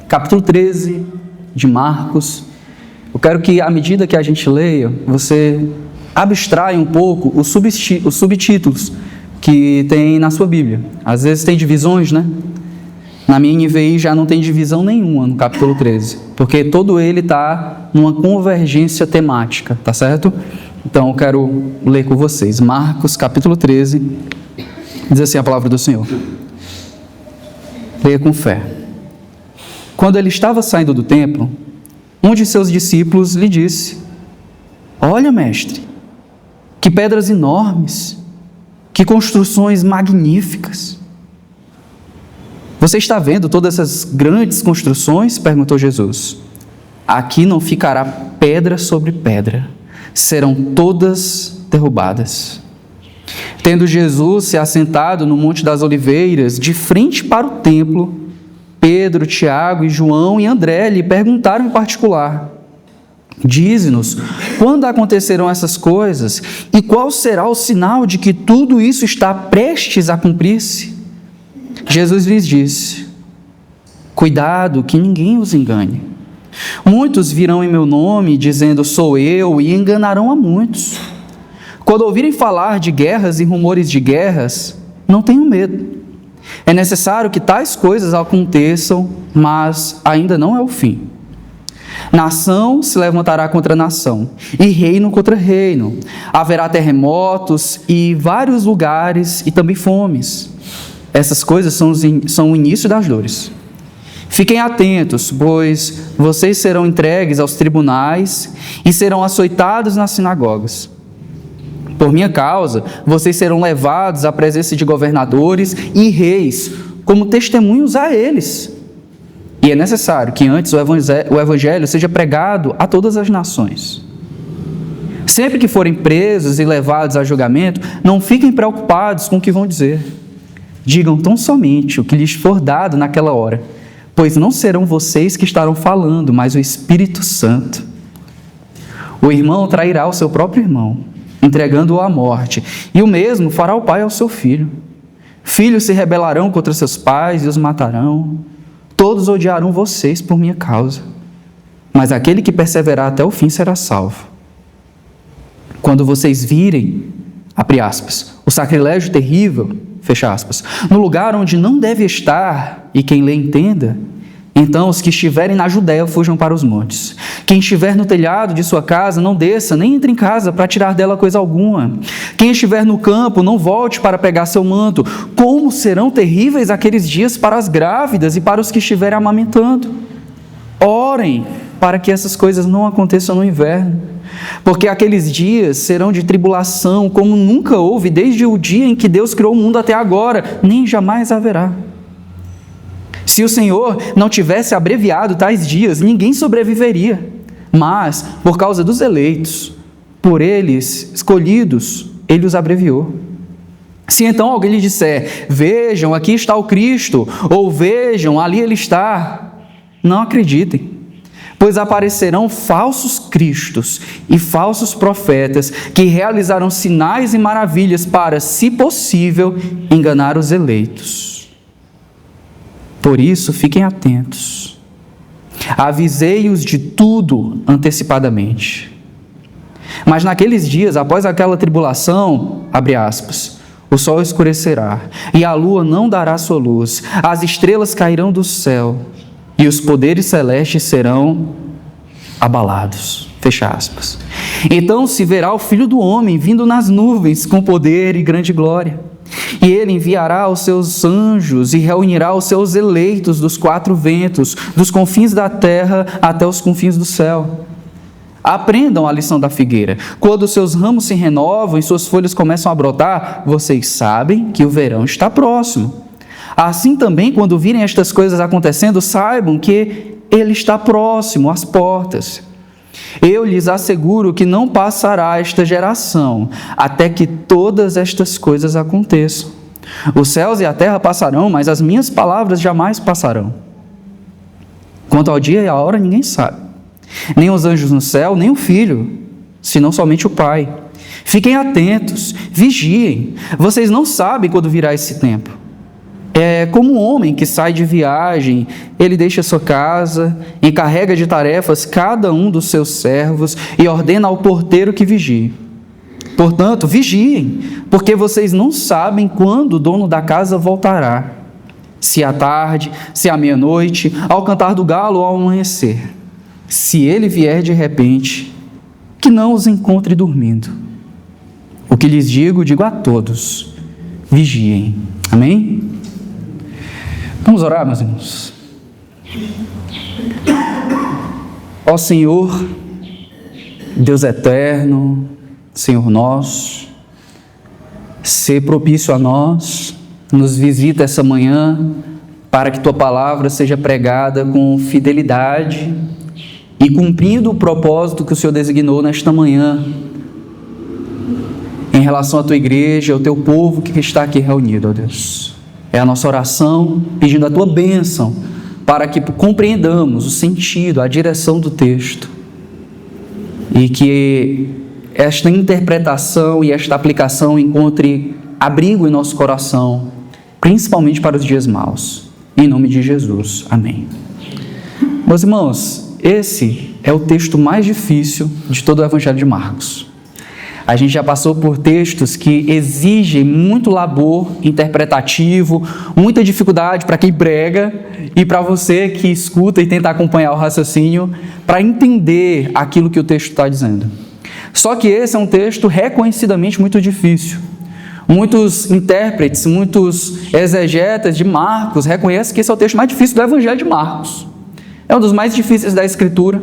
capítulo 13 de Marcos. Eu quero que, à medida que a gente leia, você abstraia um pouco os subtítulos que tem na sua Bíblia. Às vezes tem divisões, né? Na minha NVI já não tem divisão nenhuma no capítulo 13, porque todo ele está numa convergência temática, tá certo? Então eu quero ler com vocês. Marcos capítulo 13, diz assim a palavra do Senhor. Leia com fé. Quando ele estava saindo do templo, um de seus discípulos lhe disse: olha, mestre, que pedras enormes, que construções magníficas. Você está vendo todas essas grandes construções? Perguntou Jesus. Aqui não ficará pedra sobre pedra, serão todas derrubadas. Tendo Jesus se assentado no Monte das Oliveiras, de frente para o templo, Pedro, Tiago e João e André lhe perguntaram em particular: dize-nos, quando acontecerão essas coisas e qual será o sinal de que tudo isso está prestes a cumprir-se? Jesus lhes disse: cuidado que ninguém os engane. Muitos virão em meu nome dizendo sou eu e enganarão a muitos. Quando ouvirem falar de guerras e rumores de guerras, não tenham medo. É necessário que tais coisas aconteçam, mas ainda não é o fim. Nação se levantará contra nação, e reino contra reino. Haverá terremotos e vários lugares, e também fomes. Essas coisas são o início das dores. Fiquem atentos, pois vocês serão entregues aos tribunais e serão açoitados nas sinagogas. Por minha causa, vocês serão levados à presença de governadores e reis, como testemunhos a eles. E é necessário que antes o evangelho seja pregado a todas as nações. Sempre que forem presos e levados a julgamento, não fiquem preocupados com o que vão dizer. Digam tão somente o que lhes for dado naquela hora, pois não serão vocês que estarão falando, mas o Espírito Santo. O irmão trairá o seu próprio irmão, entregando-o à morte, e o mesmo fará o pai ao seu filho. Filhos se rebelarão contra seus pais e os matarão. Todos odiarão vocês por minha causa, mas aquele que perseverar até o fim será salvo. Quando vocês virem, abre aspas, o sacrilégio terrível, fecha aspas, no lugar onde não deve estar, e quem lê entenda, então os que estiverem na Judéia fujam para os montes. Quem estiver no telhado de sua casa, não desça, nem entre em casa para tirar dela coisa alguma. Quem estiver no campo, não volte para pegar seu manto. Como serão terríveis aqueles dias para as grávidas e para os que estiverem amamentando. Orem para que essas coisas não aconteçam no inverno, porque aqueles dias serão de tribulação, como nunca houve desde o dia em que Deus criou o mundo até agora, nem jamais haverá. Se o Senhor não tivesse abreviado tais dias, ninguém sobreviveria. Mas, por causa dos eleitos, por eles escolhidos, Ele os abreviou. Se então alguém lhe disser, vejam, aqui está o Cristo, ou vejam, ali Ele está, não acreditem, pois aparecerão falsos cristos e falsos profetas que realizarão sinais e maravilhas para, se possível, enganar os eleitos. Por isso, fiquem atentos. Avisei-os de tudo antecipadamente. Mas naqueles dias, após aquela tribulação, abre aspas, o sol escurecerá, e a lua não dará sua luz, as estrelas cairão do céu, e os poderes celestes serão abalados. Fecha aspas. Então se verá o Filho do Homem vindo nas nuvens com poder e grande glória. E ele enviará os seus anjos e reunirá os seus eleitos dos quatro ventos, dos confins da terra até os confins do céu. Aprendam a lição da figueira. Quando os seus ramos se renovam e suas folhas começam a brotar, vocês sabem que o verão está próximo. Assim também, quando virem estas coisas acontecendo, saibam que ele está próximo às portas. Eu lhes asseguro que não passará esta geração até que todas estas coisas aconteçam. Os céus e a terra passarão, mas as minhas palavras jamais passarão. Quanto ao dia e à hora, ninguém sabe. Nem os anjos no céu, nem o Filho, senão somente o Pai. Fiquem atentos, vigiem. Vocês não sabem quando virá esse tempo. É como um homem que sai de viagem, ele deixa sua casa, encarrega de tarefas cada um dos seus servos e ordena ao porteiro que vigie. Portanto, vigiem, porque vocês não sabem quando o dono da casa voltará, se à tarde, se à meia-noite, ao cantar do galo ou ao amanhecer. Se ele vier de repente, que não os encontre dormindo. O que lhes digo, digo a todos: vigiem. Amém? Vamos orar, meus irmãos. Ó Senhor, Deus eterno, Senhor nosso, sê propício a nós, nos visita essa manhã, para que Tua palavra seja pregada com fidelidade e cumprindo o propósito que o Senhor designou nesta manhã, em relação à Tua igreja, ao Teu povo que está aqui reunido, ó Deus. É a nossa oração, pedindo a Tua bênção, para que compreendamos o sentido, a direção do texto, e que esta interpretação e esta aplicação encontre abrigo em nosso coração, principalmente para os dias maus. Em nome de Jesus. Amém. Meus irmãos, esse é o texto mais difícil de todo o Evangelho de Marcos. A gente já passou por textos que exigem muito labor interpretativo, muita dificuldade para quem prega e para você que escuta e tenta acompanhar o raciocínio para entender aquilo que o texto está dizendo. Só que esse é um texto reconhecidamente muito difícil. Muitos intérpretes, muitos exegetas de Marcos reconhecem que esse é o texto mais difícil do Evangelho de Marcos. É um dos mais difíceis da Escritura.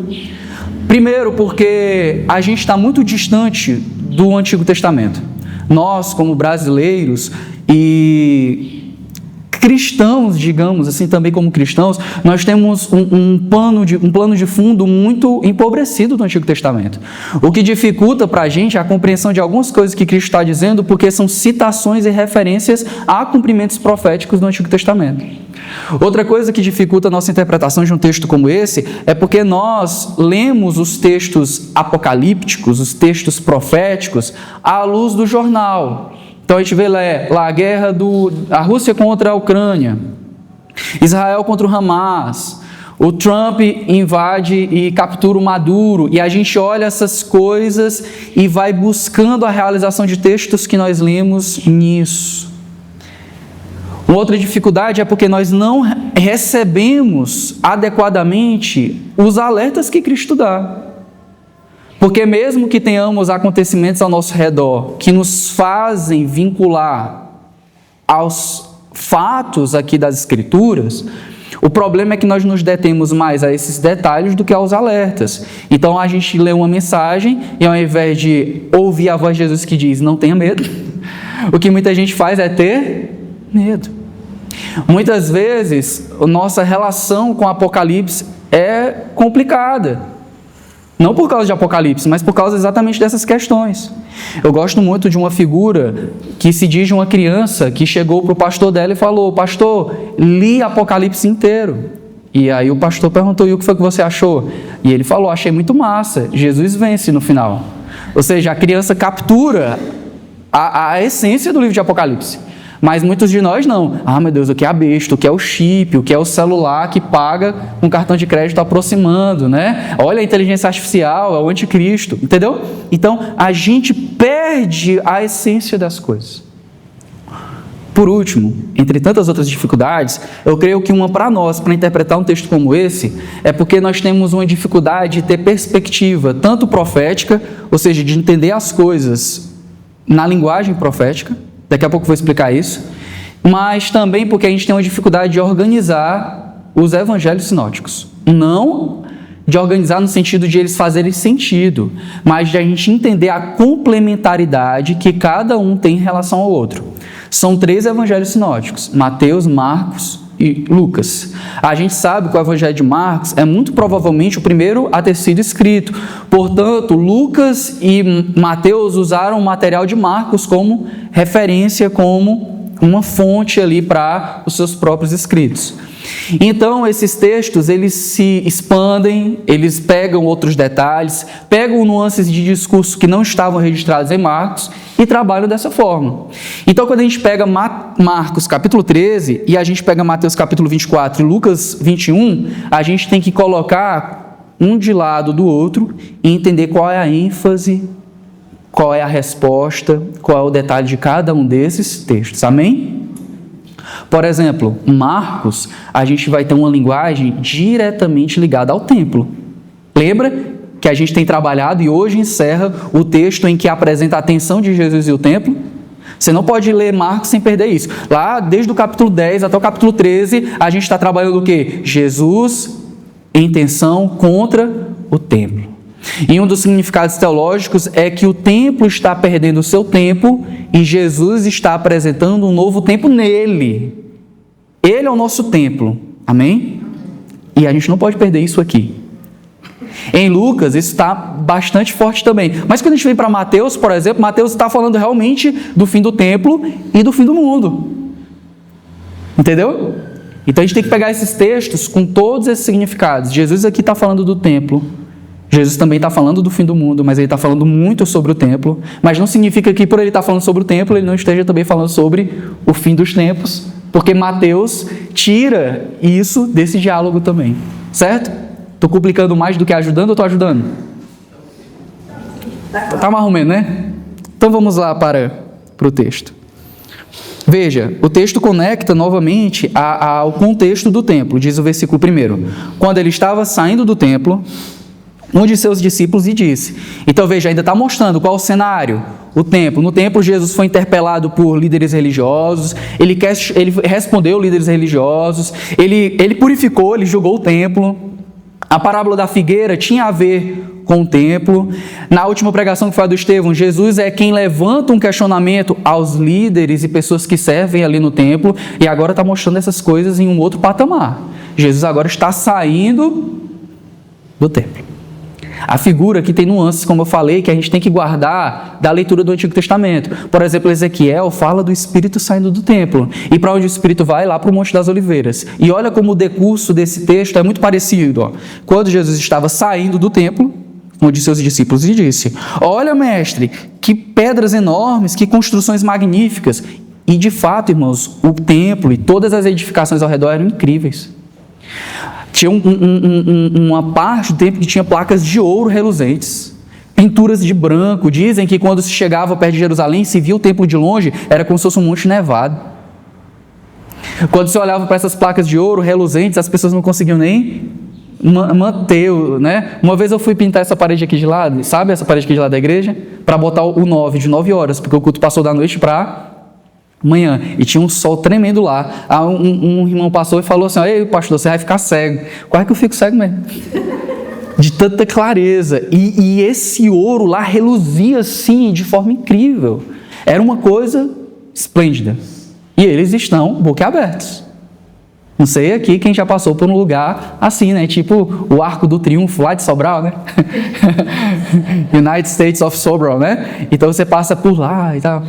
Primeiro, porque a gente está muito distante do Antigo Testamento. Nós, como brasileiros e cristãos, digamos assim, também como cristãos, nós temos um plano de fundo muito empobrecido do Antigo Testamento. O que dificulta para a gente a compreensão de algumas coisas que Cristo está dizendo, porque são citações e referências a cumprimentos proféticos do Antigo Testamento. Outra coisa que dificulta a nossa interpretação de um texto como esse é porque nós lemos os textos apocalípticos, os textos proféticos, à luz do jornal. Então a gente vê lá a guerra da Rússia contra a Ucrânia, Israel contra o Hamas, o Trump invade e captura o Maduro, e a gente olha essas coisas e vai buscando a realização de textos que nós lemos nisso. Uma outra dificuldade é porque nós não recebemos adequadamente os alertas que Cristo dá. Porque mesmo que tenhamos acontecimentos ao nosso redor que nos fazem vincular aos fatos aqui das Escrituras, o problema é que nós nos detemos mais a esses detalhes do que aos alertas. Então a gente lê uma mensagem e ao invés de ouvir a voz de Jesus que diz, não tenha medo, o que muita gente faz é ter medo. Muitas vezes a nossa relação com o Apocalipse é complicada. Não por causa de Apocalipse, mas por causa exatamente dessas questões. Eu gosto muito de uma figura que se diz de uma criança que chegou para o pastor dela e falou, pastor, li Apocalipse inteiro. E aí o pastor perguntou, e o que foi que você achou? E ele falou, achei muito massa, Jesus vence no final. Ou seja, a criança captura a essência do livro de Apocalipse. Mas muitos de nós não. Ah, meu Deus, o que é a besta, o que é o chip, o que é o celular que paga com cartão de crédito aproximando, né? Olha a inteligência artificial, é o anticristo, entendeu? Então, a gente perde a essência das coisas. Por último, entre tantas outras dificuldades, eu creio que uma para nós, para interpretar um texto como esse, é porque nós temos uma dificuldade de ter perspectiva, tanto profética, ou seja, de entender as coisas na linguagem profética, daqui a pouco eu vou explicar isso, mas também porque a gente tem uma dificuldade de organizar os evangelhos sinóticos. Não de organizar no sentido de eles fazerem sentido, mas de a gente entender a complementaridade que cada um tem em relação ao outro. São 3 evangelhos sinóticos, Mateus, Marcos e Lucas. A gente sabe que o evangelho de Marcos é muito provavelmente o primeiro a ter sido escrito. Portanto, Lucas e Mateus usaram o material de Marcos como referência, como uma fonte ali para os seus próprios escritos. Então, esses textos, eles se expandem, eles pegam outros detalhes, pegam nuances de discurso que não estavam registrados em Marcos e trabalham dessa forma. Então, quando a gente pega Marcos capítulo 13 e a gente pega Mateus capítulo 24 e Lucas 21, a gente tem que colocar um de lado do outro e entender qual é a ênfase, qual é a resposta, qual é o detalhe de cada um desses textos. Amém? Por exemplo, Marcos, a gente vai ter uma linguagem diretamente ligada ao templo. Lembra que a gente tem trabalhado e hoje encerra o texto em que apresenta a atenção de Jesus e o templo? Você não pode ler Marcos sem perder isso. Lá, desde o capítulo 10 até o capítulo 13, a gente está trabalhando o quê? Jesus em tensão contra o templo. E um dos significados teológicos é que o templo está perdendo o seu tempo e Jesus está apresentando um novo tempo nele. Ele é o nosso templo. Amém? E a gente não pode perder isso aqui. Em Lucas, isso está bastante forte também. Mas quando a gente vem para Mateus, por exemplo, Mateus está falando realmente do fim do templo e do fim do mundo. Entendeu? Então a gente tem que pegar esses textos com todos esses significados. Jesus aqui está falando do templo. Jesus também está falando do fim do mundo, mas ele está falando muito sobre o templo. Mas não significa que por ele estar falando sobre o templo, ele não esteja também falando sobre o fim dos tempos, porque Mateus tira isso desse diálogo também. Certo? Estou complicando mais do que ajudando ou estou ajudando? Está mais ou menos, né? Então vamos lá para o texto. Veja, o texto conecta novamente ao contexto do templo. Diz o versículo 1. Quando ele estava saindo do templo, um de seus discípulos lhe disse. Então veja, ainda está mostrando qual é o cenário. O templo. No templo, Jesus foi interpelado por líderes religiosos, ele respondeu líderes religiosos, ele purificou, ele julgou o templo. A parábola da figueira tinha a ver com o templo. Na última pregação que foi a do Estevão, Jesus é quem levanta um questionamento aos líderes e pessoas que servem ali no templo, e agora está mostrando essas coisas em um outro patamar. Jesus agora está saindo do templo. A figura que tem nuances, como eu falei, que a gente tem que guardar da leitura do Antigo Testamento. Por exemplo, Ezequiel fala do Espírito saindo do templo. E para onde o Espírito vai? Lá para o Monte das Oliveiras. E olha como o decurso desse texto é muito parecido. Ó. Quando Jesus estava saindo do templo, um de seus discípulos lhe disse: olha, mestre, que pedras enormes, que construções magníficas. E de fato, irmãos, o templo e todas as edificações ao redor eram incríveis. Tinha uma parte do templo que tinha placas de ouro reluzentes, pinturas de branco. Dizem que quando se chegava perto de Jerusalém, se via o templo de longe, era como se fosse um monte nevado. Quando você olhava para essas placas de ouro reluzentes, as pessoas não conseguiam nem manter, né? Uma vez eu fui pintar essa parede aqui de lado, sabe essa parede aqui de lado da igreja? Para botar o 9, de 9 horas, porque o culto passou da noite para manhã, e tinha um sol tremendo lá. Um irmão passou e falou assim: ei, pastor, você vai ficar cego. Quase que eu fico cego mesmo, de tanta clareza. E esse ouro lá reluzia assim, de forma incrível. Era uma coisa esplêndida. E eles estão boquiabertos. Não sei aqui quem já passou por um lugar assim, né? Tipo o Arco do Triunfo lá de Sobral, né? United States of Sobral, né? Então você passa por lá e tal.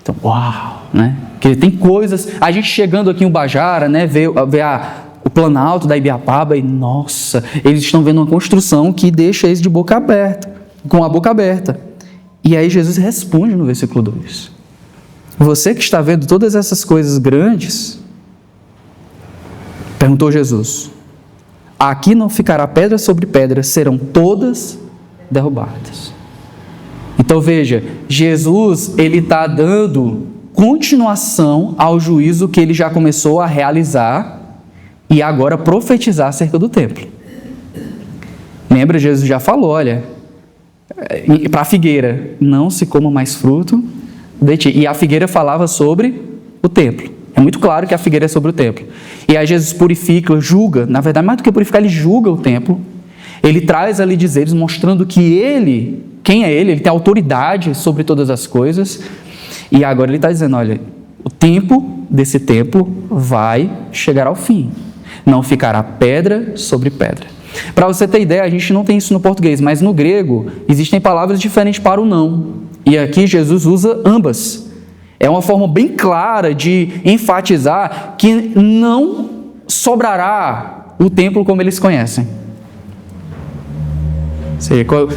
Então, uau, né? Porque tem coisas. A gente chegando aqui em Ubajara, né? Ver o Planalto da Ibiapaba e, nossa, eles estão vendo uma construção que deixa eles de boca aberta, com a boca aberta. E aí Jesus responde no versículo 2. Você que está vendo todas essas coisas grandes, perguntou Jesus, aqui não ficará pedra sobre pedra, serão todas derrubadas. Então veja, Jesus, ele está dando continuação ao juízo que ele já começou a realizar e agora profetizar acerca do templo. Lembra, Jesus já falou, olha, para a figueira, não se coma mais fruto de ti. E a figueira falava sobre o templo. É muito claro que a figueira é sobre o templo. E aí Jesus purifica, julga, na verdade, mais do que purificar, ele julga o templo. Ele traz ali dizeres mostrando que ele, quem é ele tem autoridade sobre todas as coisas. E agora ele está dizendo, olha, o tempo desse templo vai chegar ao fim. Não ficará pedra sobre pedra. Para você ter ideia, a gente não tem isso no português, mas no grego existem palavras diferentes para o não. E aqui Jesus usa ambas. É uma forma bem clara de enfatizar que não sobrará o templo como eles conhecem.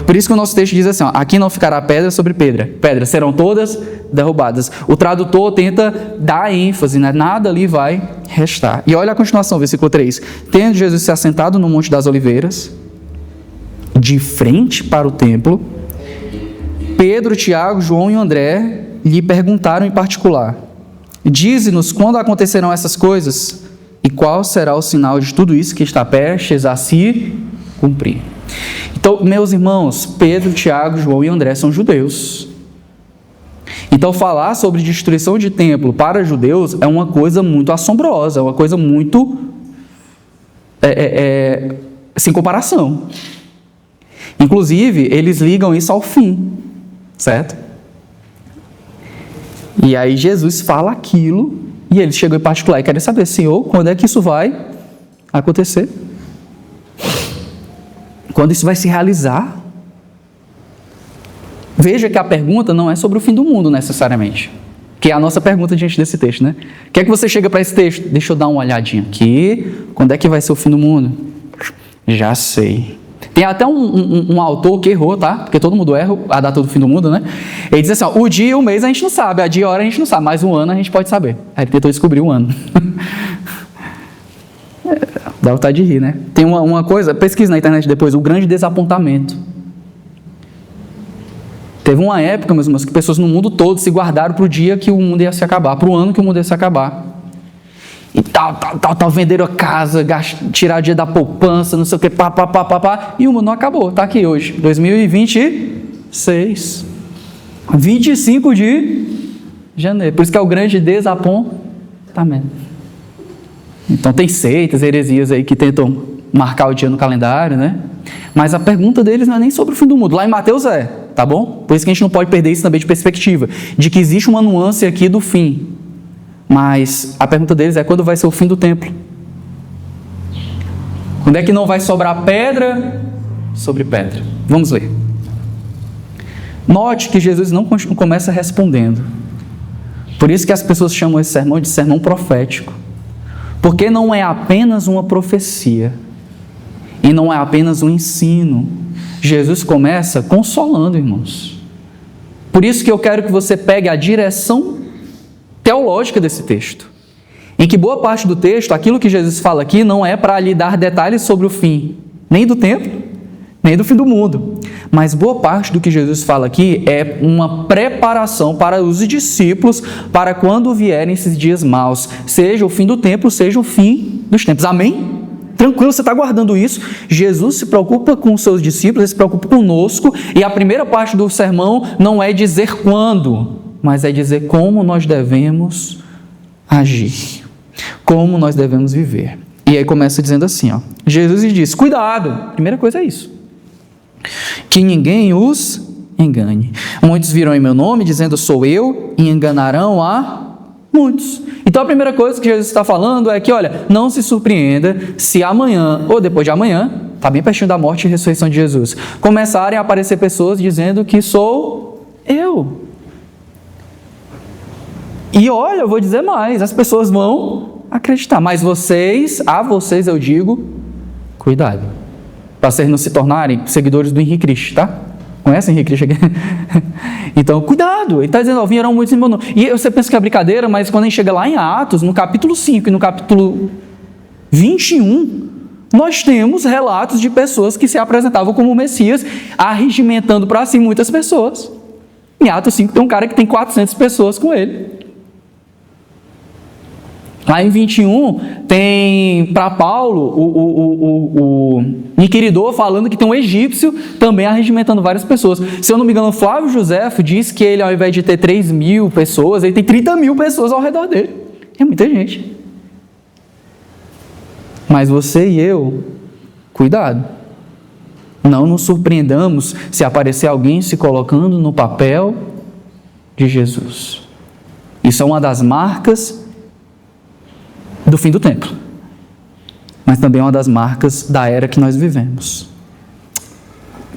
Por isso que o nosso texto diz assim, ó, aqui não ficará pedra sobre pedra, pedras serão todas derrubadas. O tradutor tenta dar ênfase, né? Nada ali vai restar. E olha a continuação, versículo 3. Tendo Jesus se assentado no Monte das Oliveiras, de frente para o templo, Pedro, Tiago, João e André lhe perguntaram em particular: dize-nos quando acontecerão essas coisas e qual será o sinal de tudo isso que está prestes a se cumprir. Então, meus irmãos, Pedro, Tiago, João e André são judeus. Então, falar sobre destruição de templo para judeus é uma coisa muito assombrosa, é uma coisa muito sem comparação. Inclusive, eles ligam isso ao fim, certo? E aí Jesus fala aquilo e eles chegam em particular e querem saber, Senhor, quando é que isso vai acontecer? Quando isso vai se realizar? Veja que a pergunta não é sobre o fim do mundo necessariamente, que é a nossa pergunta diante desse texto, né? Quer que você chega para esse texto? Deixa eu dar uma olhadinha aqui. Quando é que vai ser o fim do mundo? Já sei. Tem até um autor que errou, tá? Porque todo mundo erra a data do fim do mundo, né? Ele diz assim, ó, o dia e o mês a gente não sabe, a dia e a hora a gente não sabe, mas o ano a gente pode saber. Aí ele tentou descobrir o ano. Dá vontade de rir, né? Tem uma coisa, pesquisa na internet depois, o grande desapontamento. Teve uma época, meus irmãos, que pessoas no mundo todo se guardaram para o dia que o mundo ia se acabar, para o ano que o mundo ia se acabar. E tal, venderam a casa, tiraram o dia da poupança, não sei o que, e o mundo não acabou, tá aqui hoje, 2026, 25 de janeiro, por isso que é o grande desapontamento. Então tem seitas, heresias aí que tentam marcar o dia no calendário, né? Mas a pergunta deles não é nem sobre o fim do mundo, lá em Mateus tá bom? Por isso que a gente não pode perder isso também de perspectiva, de que existe uma nuance aqui do fim. Mas a pergunta deles é quando vai ser o fim do templo? Quando é que não vai sobrar pedra sobre pedra? Vamos ler. Note que Jesus não começa respondendo. Por isso que as pessoas chamam esse sermão de sermão profético. Porque não é apenas uma profecia. E não é apenas um ensino. Jesus começa consolando, irmãos. Por isso que eu quero que você pegue a direção teológica desse texto, em que boa parte do texto, aquilo que Jesus fala aqui, não é para lhe dar detalhes sobre o fim, nem do templo, nem do fim do mundo, mas boa parte do que Jesus fala aqui é uma preparação para os discípulos, para quando vierem esses dias maus, seja o fim do templo, seja o fim dos tempos, amém? Tranquilo, você está guardando isso? Jesus se preocupa com os seus discípulos, ele se preocupa conosco, e a primeira parte do sermão não é dizer quando, mas é dizer como nós devemos agir, como nós devemos viver. E aí começa dizendo assim, ó, Jesus diz, cuidado, primeira coisa é isso, que ninguém os engane. Muitos virão em meu nome dizendo sou eu e enganarão a muitos. Então a primeira coisa que Jesus está falando é que, olha, não se surpreenda se amanhã ou depois de amanhã, está bem pertinho da morte e ressurreição de Jesus, começarem a aparecer pessoas dizendo que sou eu. E olha, eu vou dizer mais, as pessoas vão acreditar, mas a vocês eu digo, cuidado, para vocês não se tornarem seguidores do Henrique Cristo, tá? Conhece o Henrique Cristo aqui? Então, cuidado, ele está dizendo, virão muitos em meu nome. E você pensa que é brincadeira, mas quando a gente chega lá em Atos, no capítulo 5 e no capítulo 21, nós temos relatos de pessoas que se apresentavam como Messias, arregimentando para si muitas pessoas. Em Atos 5 tem um cara que tem 400 pessoas com ele. Lá em 21, tem para Paulo, o inquiridor falando que tem um egípcio também arregimentando várias pessoas. Se eu não me engano, Flávio Joséfo diz que ele, ao invés de ter 3.000 pessoas, ele tem 30.000 pessoas ao redor dele. É muita gente. Mas você e eu, cuidado. Não nos surpreendamos se aparecer alguém se colocando no papel de Jesus. Isso é uma das marcas do fim do templo, mas também é uma das marcas da era que nós vivemos.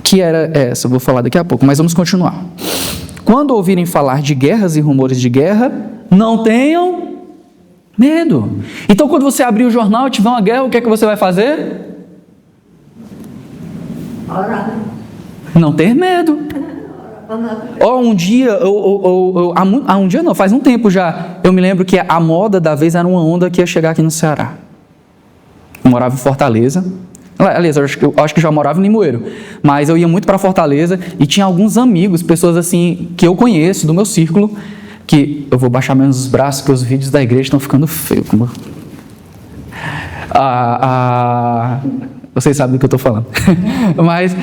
Que era essa? Eu vou falar daqui a pouco, mas vamos continuar. Quando ouvirem falar de guerras e rumores de guerra, não tenham Medo. Então, quando você abrir o jornal e tiver uma guerra, o que é que você vai fazer? Orar. Não ter medo. Um dia, um dia não, faz um tempo já, eu me lembro que a moda da vez era uma onda que ia chegar aqui no Ceará. Eu morava em Fortaleza. Aliás, eu acho que já morava em Limoeiro, mas eu ia muito para Fortaleza e tinha alguns amigos, pessoas assim, que eu conheço, do meu círculo, que eu vou baixar menos os braços, porque os vídeos da igreja estão ficando feios. Vocês sabem do que eu estou falando. Mas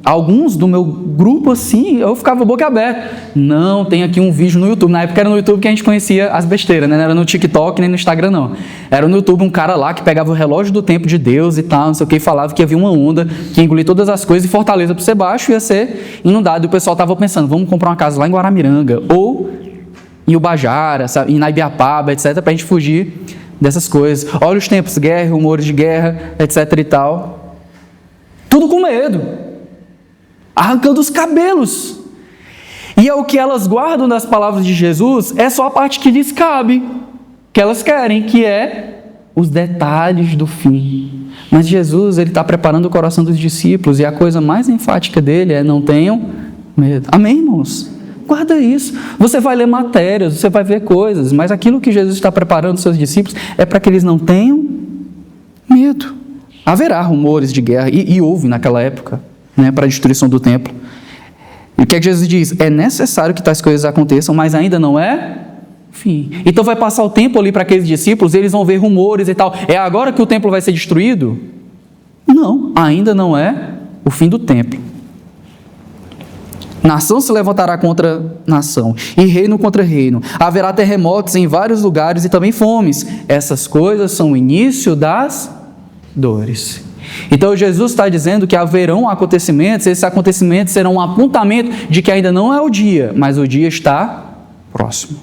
alguns do meu grupo, assim, eu ficava boca aberta. Não, tem aqui um vídeo no YouTube. Na época era no YouTube que a gente conhecia as besteiras, né? Não era no TikTok nem no Instagram, não. Era no YouTube um cara lá que pegava o relógio do tempo de Deus e tal, não sei o que, e falava que havia uma onda que ia engolir todas as coisas e Fortaleza para ser baixo ia ser inundado. E o pessoal estava pensando, vamos comprar uma casa lá em Guaramiranga ou em Ubajara, sabe? Em Ibiapaba, etc., para a gente fugir dessas coisas. Olha os tempos, guerra, rumores de guerra, etc. e tal. Tudo com medo. Arrancando os cabelos. E é o que elas guardam das palavras de Jesus, é só a parte que lhes cabe, que elas querem, que é os detalhes do fim. Mas Jesus, ele está preparando o coração dos discípulos, e a coisa mais enfática dele é: não tenham medo. Amém, irmãos? Guarda isso. Você vai ler matérias, você vai ver coisas, mas aquilo que Jesus está preparando os seus discípulos é para que eles não tenham medo. Haverá rumores de guerra, e houve naquela época, né, para a destruição do templo. E o que é que Jesus diz? É necessário que tais coisas aconteçam, mas ainda não é fim. Então vai passar o tempo ali para aqueles discípulos, eles vão ver rumores e tal. É agora que o templo vai ser destruído? Não, ainda não é o fim do templo. Nação se levantará contra nação, e reino contra reino. Haverá terremotos em vários lugares e também fomes. Essas coisas são o início das dores. Então Jesus está dizendo que haverão acontecimentos, esses acontecimentos serão um apontamento de que ainda não é o dia, mas o dia está próximo.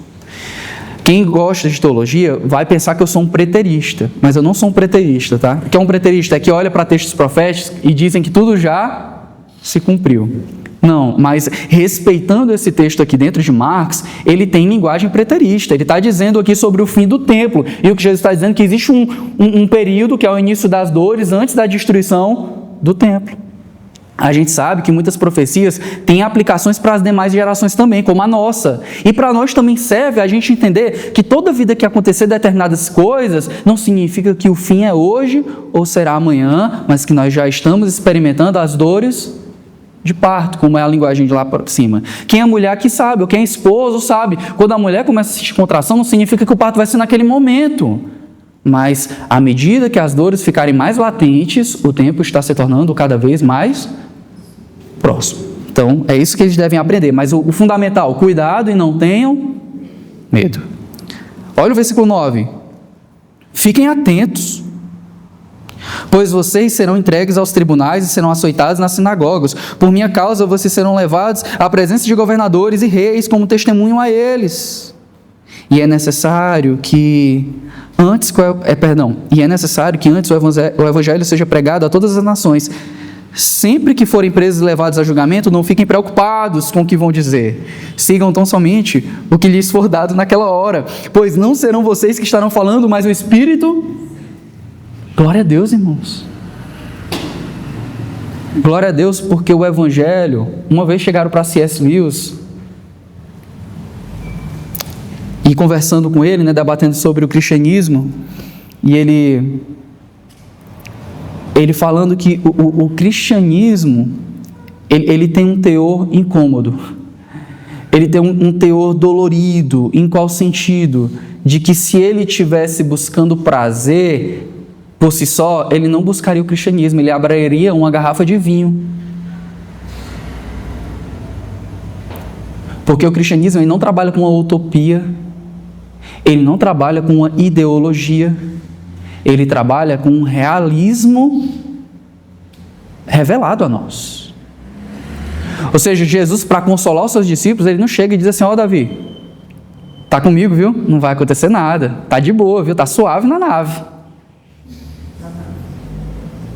Quem gosta de teologia vai pensar que eu sou um preterista, mas eu não sou um preterista, tá? O que é um preterista? É que olha para textos proféticos e dizem que tudo já se cumpriu. Não, mas respeitando esse texto aqui dentro de Marcos, ele tem linguagem preterista. Ele está dizendo aqui sobre o fim do templo. E o que Jesus está dizendo é que existe um período, que é o início das dores, antes da destruição do templo. A gente sabe que muitas profecias têm aplicações para as demais gerações também, como a nossa. E para nós também serve a gente entender que toda vida que acontecer determinadas coisas não significa que o fim é hoje ou será amanhã, mas que nós já estamos experimentando as dores de parto, como é a linguagem de lá para cima. Quem é mulher que sabe, ou quem é esposo sabe. Quando a mulher começa a sentir contração, não significa que o parto vai ser naquele momento. Mas, à medida que as dores ficarem mais latentes, o tempo está se tornando cada vez mais próximo. Então, é isso que eles devem aprender. Mas o fundamental, cuidado e não tenham medo. Olha o versículo 9. Fiquem atentos, pois vocês serão entregues aos tribunais e serão açoitados nas sinagogas. Por minha causa, vocês serão levados à presença de governadores e reis como testemunho a eles. E é necessário que antes o evangelho seja pregado a todas as nações. Sempre que forem presos e levados a julgamento, não fiquem preocupados com o que vão dizer. Sigam tão somente o que lhes for dado naquela hora, pois não serão vocês que estarão falando, mas o Espírito. Glória a Deus, irmãos. Glória a Deus, porque o Evangelho, uma vez chegaram para C.S. Lewis, e conversando com ele, debatendo sobre o cristianismo, e ele falando que o cristianismo, ele tem um teor incômodo, ele tem um teor dolorido. Em qual sentido? De que se ele estivesse buscando prazer por si só, ele não buscaria o cristianismo, ele abriria uma garrafa de vinho. Porque o cristianismo, ele não trabalha com uma utopia, ele não trabalha com uma ideologia, ele trabalha com um realismo revelado a nós. Ou seja, Jesus, para consolar os seus discípulos, ele não chega e diz assim: ó, Davi, tá comigo, viu? Não vai acontecer nada, tá de boa, viu? Tá suave na nave.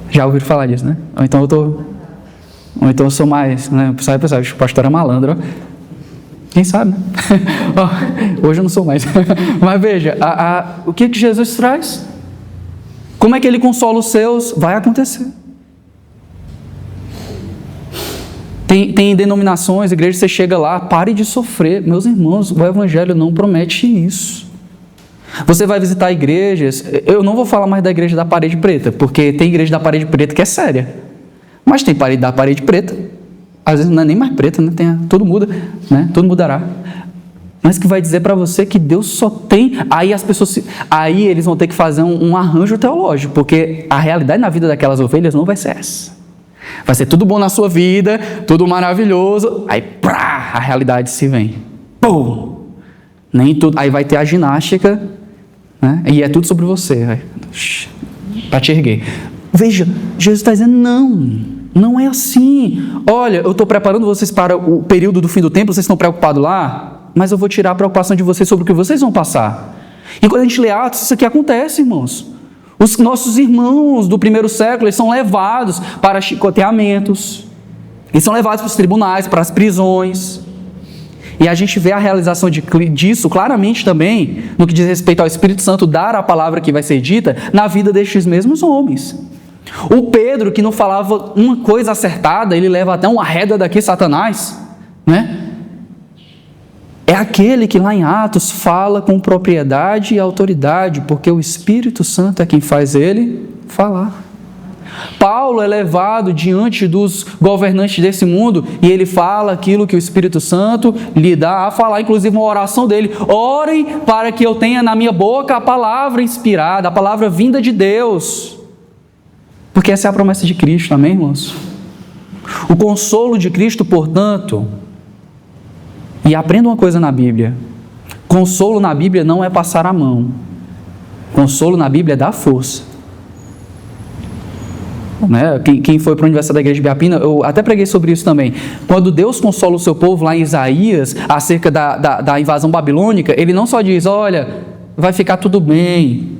Já ouviram falar disso, né? Ou então eu sou mais, né? Sabe, pessoal, o pastor é malandro. Quem sabe, né? Hoje eu não sou mais. Mas veja, o que Jesus traz? Como é que Ele consola os seus? Vai acontecer. Tem denominações, igrejas, você chega lá, pare de sofrer. Meus irmãos, o Evangelho não promete isso. Você vai visitar igrejas, eu não vou falar mais da igreja da parede preta, porque tem igreja da parede preta que é séria. Mas tem da parede preta, às vezes não é nem mais preta, né? Tudo muda, né? Tudo mudará. Mas que vai dizer para você que Deus só tem... Aí eles vão ter que fazer um arranjo teológico, porque a realidade na vida daquelas ovelhas não vai ser essa. Vai ser tudo bom na sua vida, tudo maravilhoso, aí a realidade se vem. Pum! Nem tudo. Aí vai ter a ginástica, né? E é tudo sobre você, para te erguer. Veja, Jesus está dizendo, não é assim. Olha, eu estou preparando vocês para o período do fim do tempo, vocês estão preocupados lá, mas eu vou tirar a preocupação de vocês sobre o que vocês vão passar. E quando a gente lê Atos, isso aqui acontece, irmãos. Os nossos irmãos do primeiro século, eles são levados para chicoteamentos, eles são levados para os tribunais, para as prisões. E a gente vê a realização disso claramente também no que diz respeito ao Espírito Santo dar a palavra que vai ser dita na vida destes mesmos homens. O Pedro, que não falava uma coisa acertada, ele leva até uma reda daqui, Satanás, né? É aquele que lá em Atos fala com propriedade e autoridade, porque o Espírito Santo é quem faz ele falar. Paulo é levado diante dos governantes desse mundo e ele fala aquilo que o Espírito Santo lhe dá a falar, inclusive uma oração dele: orem para que eu tenha na minha boca a palavra inspirada, a palavra vinda de Deus, porque essa é a promessa de Cristo, amém, irmãos? O consolo de Cristo, portanto, e aprenda uma coisa na Bíblia: consolo na Bíblia não é passar a mão, consolo na Bíblia é dar força. Né? Quem foi para a Universidade da Igreja de Biapina, eu até preguei sobre isso também. Quando Deus consola o seu povo lá em Isaías, acerca da invasão babilônica, Ele não só diz: olha, vai ficar tudo bem.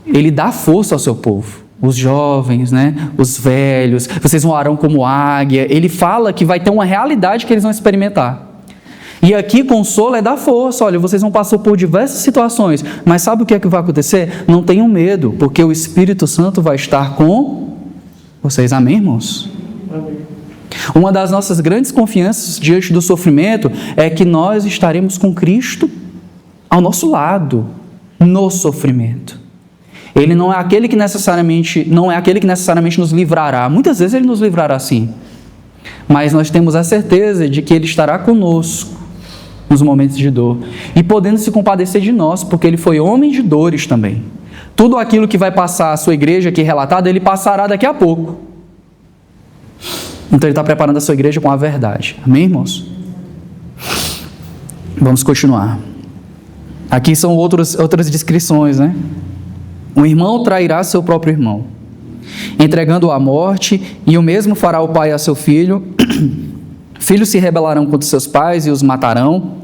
Ele dá força ao seu povo, os jovens, né? Os velhos, vocês voarão como águia. Ele fala que vai ter uma realidade que eles vão experimentar. E aqui consolo é dar força. Olha, vocês vão passar por diversas situações, mas sabe o que é que vai acontecer? Não tenham medo, porque o Espírito Santo vai estar com vocês, amém, irmãos? Amém. Uma das nossas grandes confianças diante do sofrimento é que nós estaremos com Cristo ao nosso lado no sofrimento. Ele não é aquele que necessariamente nos livrará. Muitas vezes Ele nos livrará sim, mas nós temos a certeza de que Ele estará conosco nos momentos de dor e podendo se compadecer de nós, porque Ele foi homem de dores também. Tudo aquilo que vai passar a sua igreja aqui relatada, Ele passará daqui a pouco. Então Ele está preparando a sua igreja com a verdade. Amém, irmãos? Vamos continuar. Aqui são outras descrições, né? Um irmão trairá seu próprio irmão, entregando-o à morte, e o mesmo fará o pai a seu filho. Filhos se rebelarão contra seus pais e os matarão.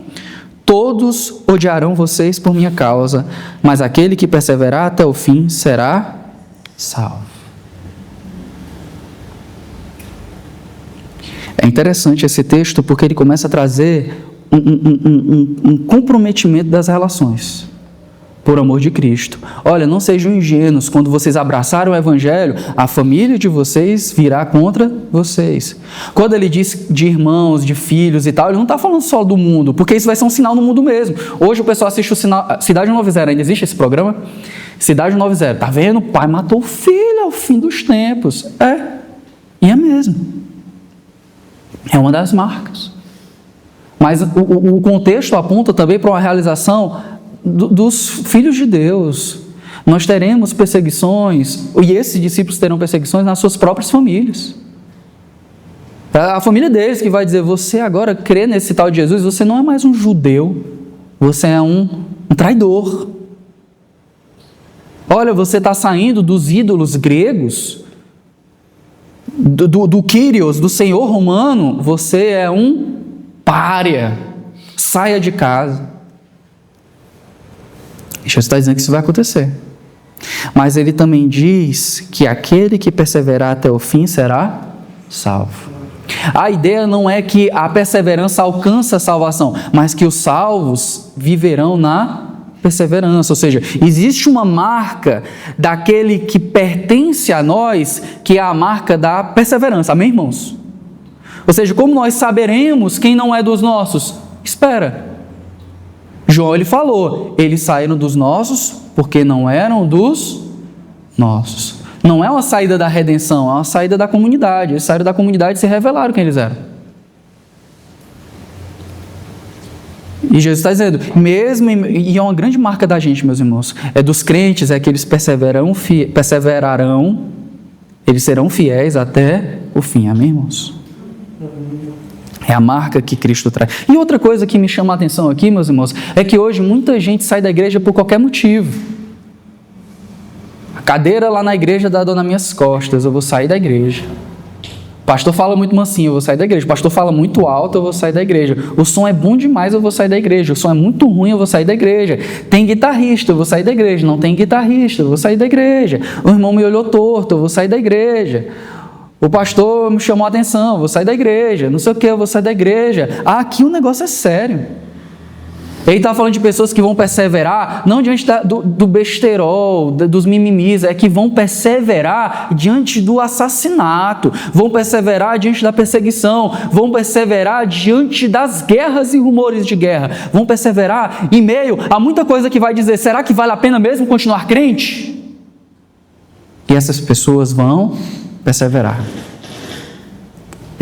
Todos odiarão vocês por minha causa, mas aquele que perseverar até o fim será salvo. É interessante esse texto porque ele começa a trazer um comprometimento das relações, por amor de Cristo. Olha, não sejam ingênuos, quando vocês abraçarem o Evangelho, a família de vocês virá contra vocês. Quando ele diz de irmãos, de filhos e tal, ele não está falando só do mundo, porque isso vai ser um sinal no mundo mesmo. Hoje o pessoal assiste o Cidade 90, ainda existe esse programa? Cidade 90, tá vendo? O pai matou o filho ao fim dos tempos. E é mesmo. É uma das marcas. Mas o contexto aponta também para uma realização dos filhos de Deus. Nós teremos perseguições, e esses discípulos terão perseguições nas suas próprias famílias. A família deles que vai dizer: você agora crê nesse tal de Jesus, você não é mais um judeu, você é um traidor. Olha, você está saindo dos ídolos gregos, do Kyrios, do Senhor romano, você é um pária, saia de casa. Jesus está dizendo que isso vai acontecer. Mas ele também diz que aquele que perseverar até o fim será salvo. A ideia não é que a perseverança alcança a salvação, mas que os salvos viverão na perseverança. Ou seja, existe uma marca daquele que pertence a nós, que é a marca da perseverança. Amém, irmãos? Ou seja, como nós saberemos quem não é dos nossos? Espera. João, ele falou, eles saíram dos nossos porque não eram dos nossos. Não é uma saída da redenção, é uma saída da comunidade. Eles saíram da comunidade e se revelaram quem eles eram. E Jesus está dizendo, e é uma grande marca da gente, meus irmãos, é dos crentes, é que eles perseverarão, eles serão fiéis até o fim. Amém, irmãos? É a marca que Cristo traz. E outra coisa que me chama a atenção aqui, meus irmãos, é que hoje muita gente sai da igreja por qualquer motivo. A cadeira lá na igreja dá dor nas minhas costas, eu vou sair da igreja. O pastor fala muito mansinho, eu vou sair da igreja. O pastor fala muito alto, eu vou sair da igreja. O som é bom demais, eu vou sair da igreja. O som é muito ruim, eu vou sair da igreja. Tem guitarrista, eu vou sair da igreja. Não tem guitarrista, eu vou sair da igreja. O irmão me olhou torto, eu vou sair da igreja. O pastor me chamou a atenção, eu vou sair da igreja. Não sei o que, eu vou sair da igreja. Aqui o negócio é sério. Ele está falando de pessoas que vão perseverar, não diante do besterol, dos mimimis, é que vão perseverar diante do assassinato, vão perseverar diante da perseguição, vão perseverar diante das guerras e rumores de guerra, vão perseverar em meio a muita coisa que vai dizer, será que vale a pena mesmo continuar crente? E essas pessoas vão perseverar.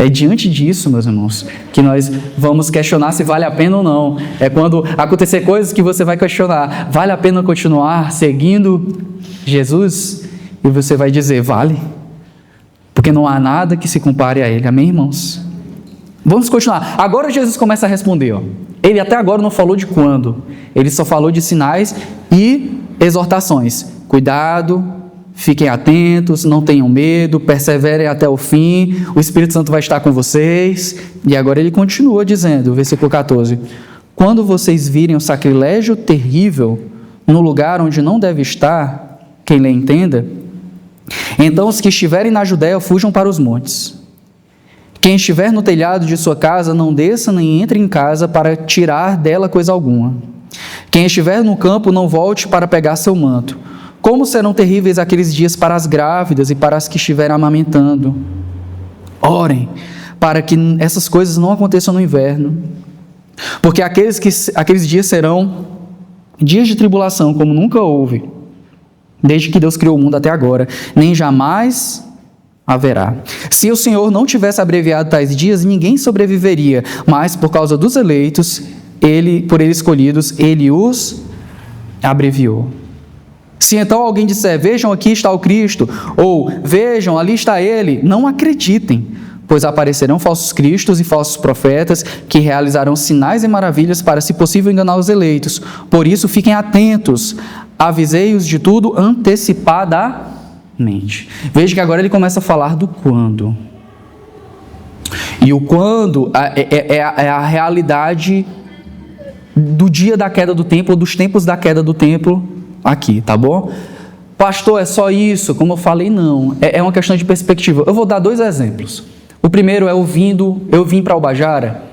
É diante disso, meus irmãos, que nós vamos questionar se vale a pena ou não. É quando acontecer coisas que você vai questionar, vale a pena continuar seguindo Jesus? E você vai dizer, vale, porque não há nada que se compare a Ele. Amém, irmãos? Vamos continuar. Agora Jesus começa a responder. Ele até agora não falou de quando, ele só falou de sinais e exortações. Cuidado, fiquem atentos, não tenham medo, perseverem até o fim, o Espírito Santo vai estar com vocês. E agora ele continua dizendo, versículo 14, quando vocês virem o sacrilégio terrível no lugar onde não deve estar, quem lhe entenda, então os que estiverem na Judéia fujam para os montes. Quem estiver no telhado de sua casa, não desça nem entre em casa para tirar dela coisa alguma. Quem estiver no campo, não volte para pegar seu manto. Como serão terríveis aqueles dias para as grávidas e para as que estiverem amamentando. Orem para que essas coisas não aconteçam no inverno, porque aqueles dias serão dias de tribulação como nunca houve, desde que Deus criou o mundo até agora, nem jamais haverá. Se o Senhor não tivesse abreviado tais dias, ninguém sobreviveria, mas por causa dos eleitos, por ele escolhidos, ele os abreviou. Se então alguém disser, vejam, aqui está o Cristo, ou vejam, ali está ele, não acreditem, pois aparecerão falsos cristos e falsos profetas que realizarão sinais e maravilhas para, se possível, enganar os eleitos. Por isso, fiquem atentos, avisei-os de tudo antecipadamente. Veja que agora ele começa a falar do quando. E o quando é a realidade do dia da queda do templo, ou dos tempos da queda do templo, aqui, tá bom? Pastor, é só isso? Como eu falei, não. É uma questão de perspectiva. Eu vou dar 2 exemplos. O primeiro é eu vim para Albajara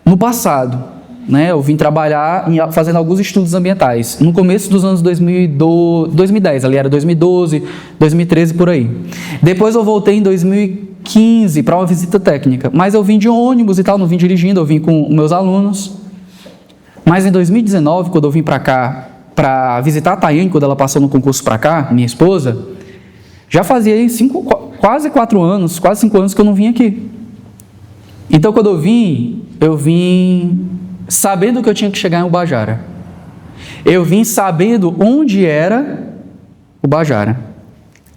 no passado, né? Eu vim trabalhar fazendo alguns estudos ambientais no começo dos anos 2010, ali era 2012, 2013 por aí. Depois eu voltei em 2015 para uma visita técnica, mas eu vim de ônibus e tal, não vim dirigindo, eu vim com meus alunos. Mas em 2019, quando eu vim para cá para visitar a Tayane, quando ela passou no concurso para cá, minha esposa, já fazia quase 4 anos, quase 5 anos que eu não vim aqui. Então, quando eu vim sabendo que eu tinha que chegar em Ubajara. Eu vim sabendo onde era Ubajara,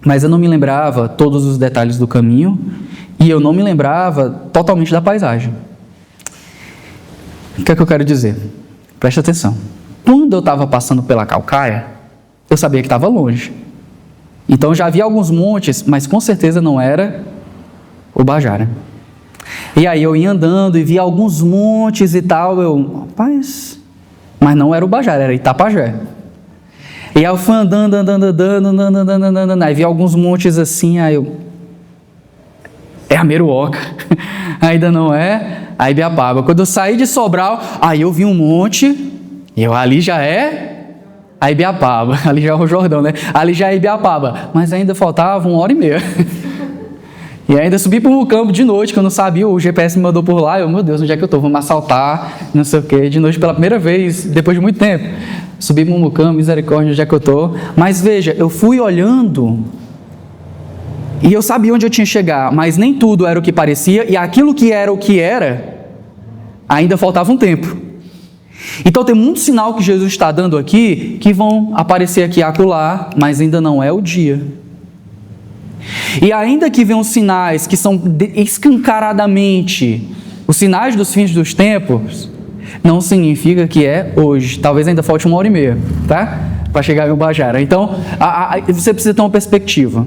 mas eu não me lembrava todos os detalhes do caminho e eu não me lembrava totalmente da paisagem. O que é que eu quero dizer? Preste atenção. Quando eu estava passando pela Calcaia, eu sabia que estava longe. Então já havia alguns montes, mas com certeza não era Ubajara. E aí eu ia andando e via alguns montes e tal, rapaz, mas não era Ubajara, era Itapajé. E aí eu fui andando, aí vi alguns montes assim, aí eu... é a Meruoca, ainda não é a Ibiapaba. Quando eu saí de Sobral, aí eu vi um monte, e ali já é a Ibiapaba, ali já é o Jordão, né? Ali já é Ibiapaba, mas ainda faltava 1h30. E ainda subi para o campo de noite, que eu não sabia, o GPS me mandou por lá, meu Deus, onde é que eu estou? Vou me assaltar, não sei o quê, de noite pela primeira vez, depois de muito tempo. Subi para o Mucambo, misericórdia, onde é que eu estou? Mas veja, eu fui olhando e eu sabia onde eu tinha que chegar, mas nem tudo era o que parecia, e aquilo que era o que era, ainda faltava um tempo. Então tem muito sinal que Jesus está dando aqui, que vão aparecer aqui e acolá, mas ainda não é o dia. E ainda que venham sinais que são escancaradamente os sinais dos fins dos tempos, não significa que é hoje. Talvez ainda falte 1h30, tá? Para chegar em Ubajara. Então, você precisa ter uma perspectiva.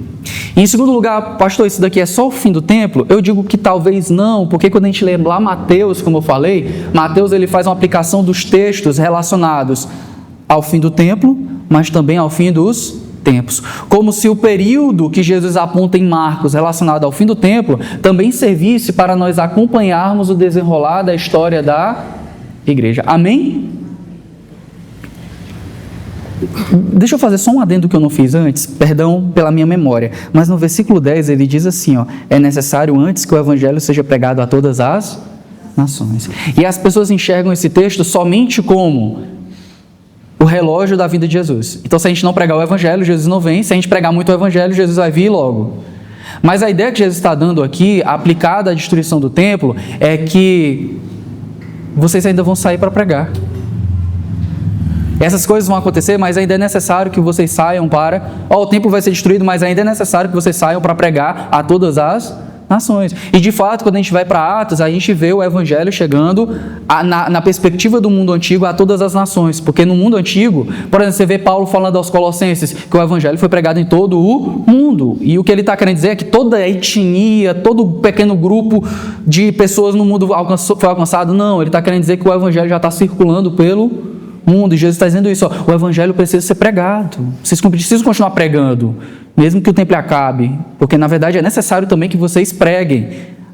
E em segundo lugar, pastor, isso daqui é só o fim do templo? Eu digo que talvez não, porque quando a gente lê lá Mateus, como eu falei, Mateus ele faz uma aplicação dos textos relacionados ao fim do templo, mas também ao fim dos tempos. Como se o período que Jesus aponta em Marcos relacionado ao fim do templo também servisse para nós acompanharmos o desenrolar da história da igreja. Amém? Deixa eu fazer só um adendo que eu não fiz antes, perdão pela minha memória, mas no versículo 10 ele diz assim, ó, é necessário antes que o evangelho seja pregado a todas as nações. E as pessoas enxergam esse texto somente como o relógio da vida de Jesus. Então, se a gente não pregar o evangelho, Jesus não vem. Se a gente pregar muito o evangelho, Jesus vai vir logo. Mas a ideia que Jesus está dando aqui, aplicada à destruição do templo, é que vocês ainda vão sair para pregar. Essas coisas vão acontecer, mas ainda é necessário que vocês saiam para... o templo vai ser destruído, mas ainda é necessário que vocês saiam para pregar a todas as nações. E de fato, quando a gente vai para Atos, a gente vê o evangelho chegando na perspectiva do mundo antigo a todas as nações, porque no mundo antigo, por exemplo, você vê Paulo falando aos Colossenses que o evangelho foi pregado em todo o mundo, e o que ele está querendo dizer é que toda a etnia, todo pequeno grupo de pessoas no mundo foi alcançado. Não, ele está querendo dizer que o evangelho já está circulando pelo mundo, e Jesus está dizendo isso, ó, o evangelho precisa ser pregado, vocês precisam continuar pregando, mesmo que o tempo acabe, porque na verdade é necessário também que vocês preguem,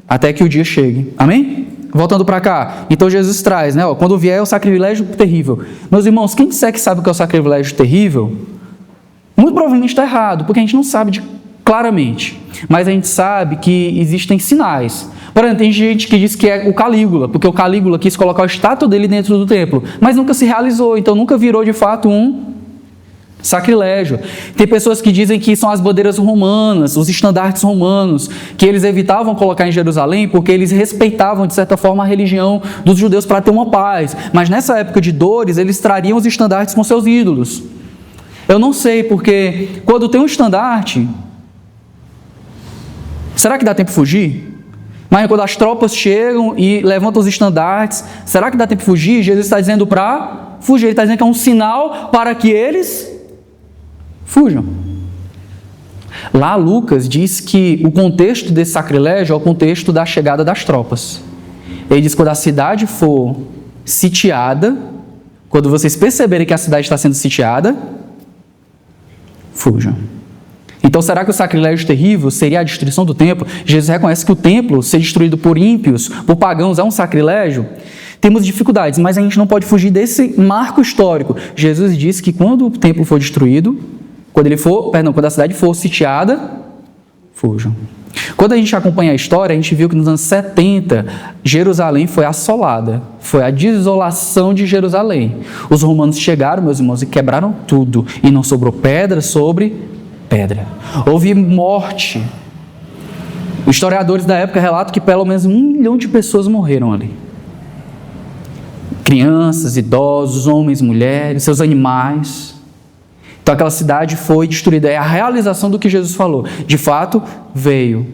até que o dia chegue, amém? Voltando para cá, então Jesus traz, né, ó, quando vier o sacrilégio terrível. Meus irmãos, quem disser que sabe o que é o sacrilégio terrível, muito provavelmente está errado, porque a gente não sabe claramente, mas a gente sabe que existem sinais. Por exemplo, tem gente que diz que é o Calígula, porque o Calígula quis colocar a estátua dele dentro do templo, mas nunca se realizou, então nunca virou de fato um sacrilégio. Tem pessoas que dizem que são as bandeiras romanas, os estandartes romanos, que eles evitavam colocar em Jerusalém porque eles respeitavam de certa forma a religião dos judeus para ter uma paz, mas nessa época de dores eles trariam os estandartes com seus ídolos. Eu não sei, porque quando tem um estandarte, será que dá tempo de fugir? Mas quando as tropas chegam e levantam os estandartes, será que dá tempo de fugir? Jesus está dizendo para fugir, ele está dizendo que é um sinal para que eles fujam. Lá Lucas diz que o contexto desse sacrilégio é o contexto da chegada das tropas. Ele diz que quando a cidade for sitiada, quando vocês perceberem que a cidade está sendo sitiada, fujam. Então, será que o sacrilégio terrível seria a destruição do templo? Jesus reconhece que o templo ser destruído por ímpios, por pagãos, é um sacrilégio? Temos dificuldades, mas a gente não pode fugir desse marco histórico. Jesus disse que quando o templo for destruído, quando a cidade for sitiada, fujam. Quando a gente acompanha a história, a gente viu que nos anos 70, Jerusalém foi assolada. Foi a desolação de Jerusalém. Os romanos chegaram, meus irmãos, e quebraram tudo. E não sobrou pedra sobre pedra. Houve morte. Os historiadores da época relatam que pelo menos 1 milhão de pessoas morreram ali. Crianças, idosos, homens, mulheres, seus animais. Então aquela cidade foi destruída. É a realização do que Jesus falou. De fato, veio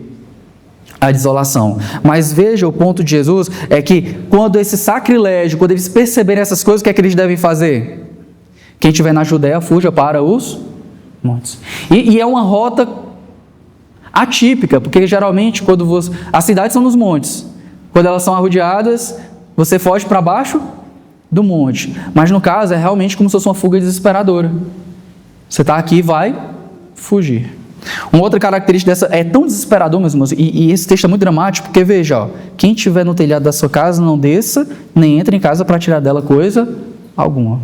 a desolação. Mas veja, o ponto de Jesus é que quando esse sacrilégio, quando eles perceberem essas coisas, o que é que eles devem fazer? Quem estiver na Judéia, fuja para os montes. E é uma rota atípica, porque geralmente as cidades são nos montes. Quando elas são arrodeadas, você foge para baixo do monte. Mas no caso é realmente como se fosse uma fuga desesperadora. Você está aqui e vai fugir. Uma outra característica dessa é tão desesperador, meus irmãos, e esse texto é muito dramático, porque veja, ó, quem estiver no telhado da sua casa, não desça, nem entre em casa para tirar dela coisa alguma.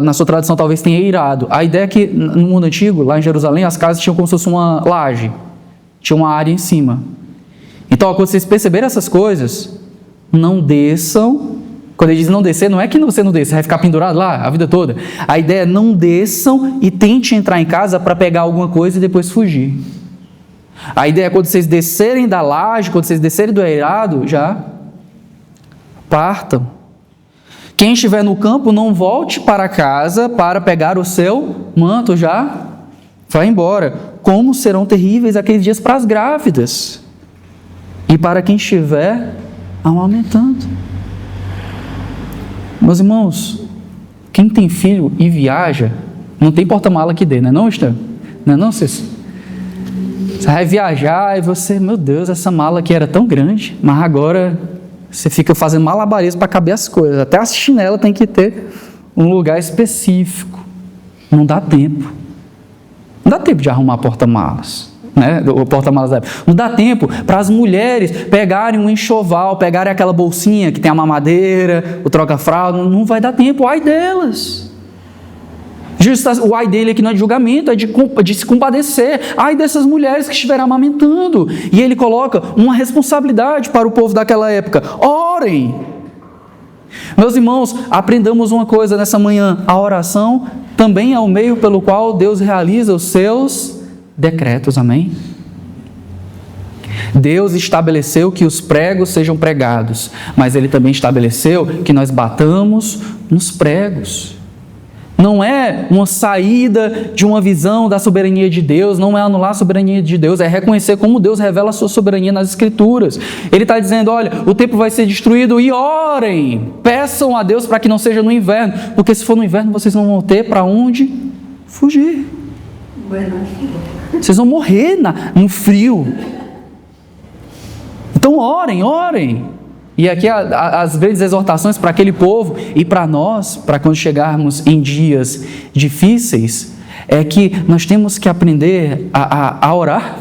Na sua tradução talvez tenha irado. A ideia é que no mundo antigo, lá em Jerusalém, as casas tinham como se fosse uma laje, tinha uma área em cima. Então, ó, quando vocês perceberem essas coisas, não desçam. Quando ele diz não descer, não é que você não desça, vai ficar pendurado lá a vida toda. A ideia é não desçam e tente entrar em casa para pegar alguma coisa e depois fugir. A ideia é quando vocês descerem da laje, quando vocês descerem do eirado, já partam. Quem estiver no campo, não volte para casa para pegar o seu manto, já vai embora. Como serão terríveis aqueles dias para as grávidas e para quem estiver amamentando. Meus irmãos, quem tem filho e viaja, não tem porta-mala que dê, não é não, Esther? Não é não, Cícero? Você vai viajar e você, meu Deus, essa mala aqui era tão grande, mas agora você fica fazendo malabarismo para caber as coisas. Até a chinela tem que ter um lugar específico. Não dá tempo. Não dá tempo de arrumar porta-malas. Né? O porta-malas da época. Não dá tempo para as mulheres pegarem um enxoval, pegarem aquela bolsinha que tem a mamadeira, o troca-fralda. Não vai dar tempo, ai delas. O ai dele aqui não é de julgamento, é de se compadecer. Ai dessas mulheres que estiveram amamentando. E ele coloca uma responsabilidade para o povo daquela época. Orem. Meus irmãos, aprendamos uma coisa nessa manhã. A oração também é o meio pelo qual Deus realiza os seus decretos, amém? Deus estabeleceu que os pregos sejam pregados, mas Ele também estabeleceu que nós batamos nos pregos. Não é uma saída de uma visão da soberania de Deus, não é anular a soberania de Deus, é reconhecer como Deus revela a sua soberania nas Escrituras. Ele está dizendo, olha, o templo vai ser destruído e orem, peçam a Deus para que não seja no inverno, porque se for no inverno vocês não vão ter para onde fugir. Vocês vão morrer no frio. Então orem. E aqui as grandes exortações para aquele povo e para nós, para quando chegarmos em dias difíceis, é que nós temos que aprender a orar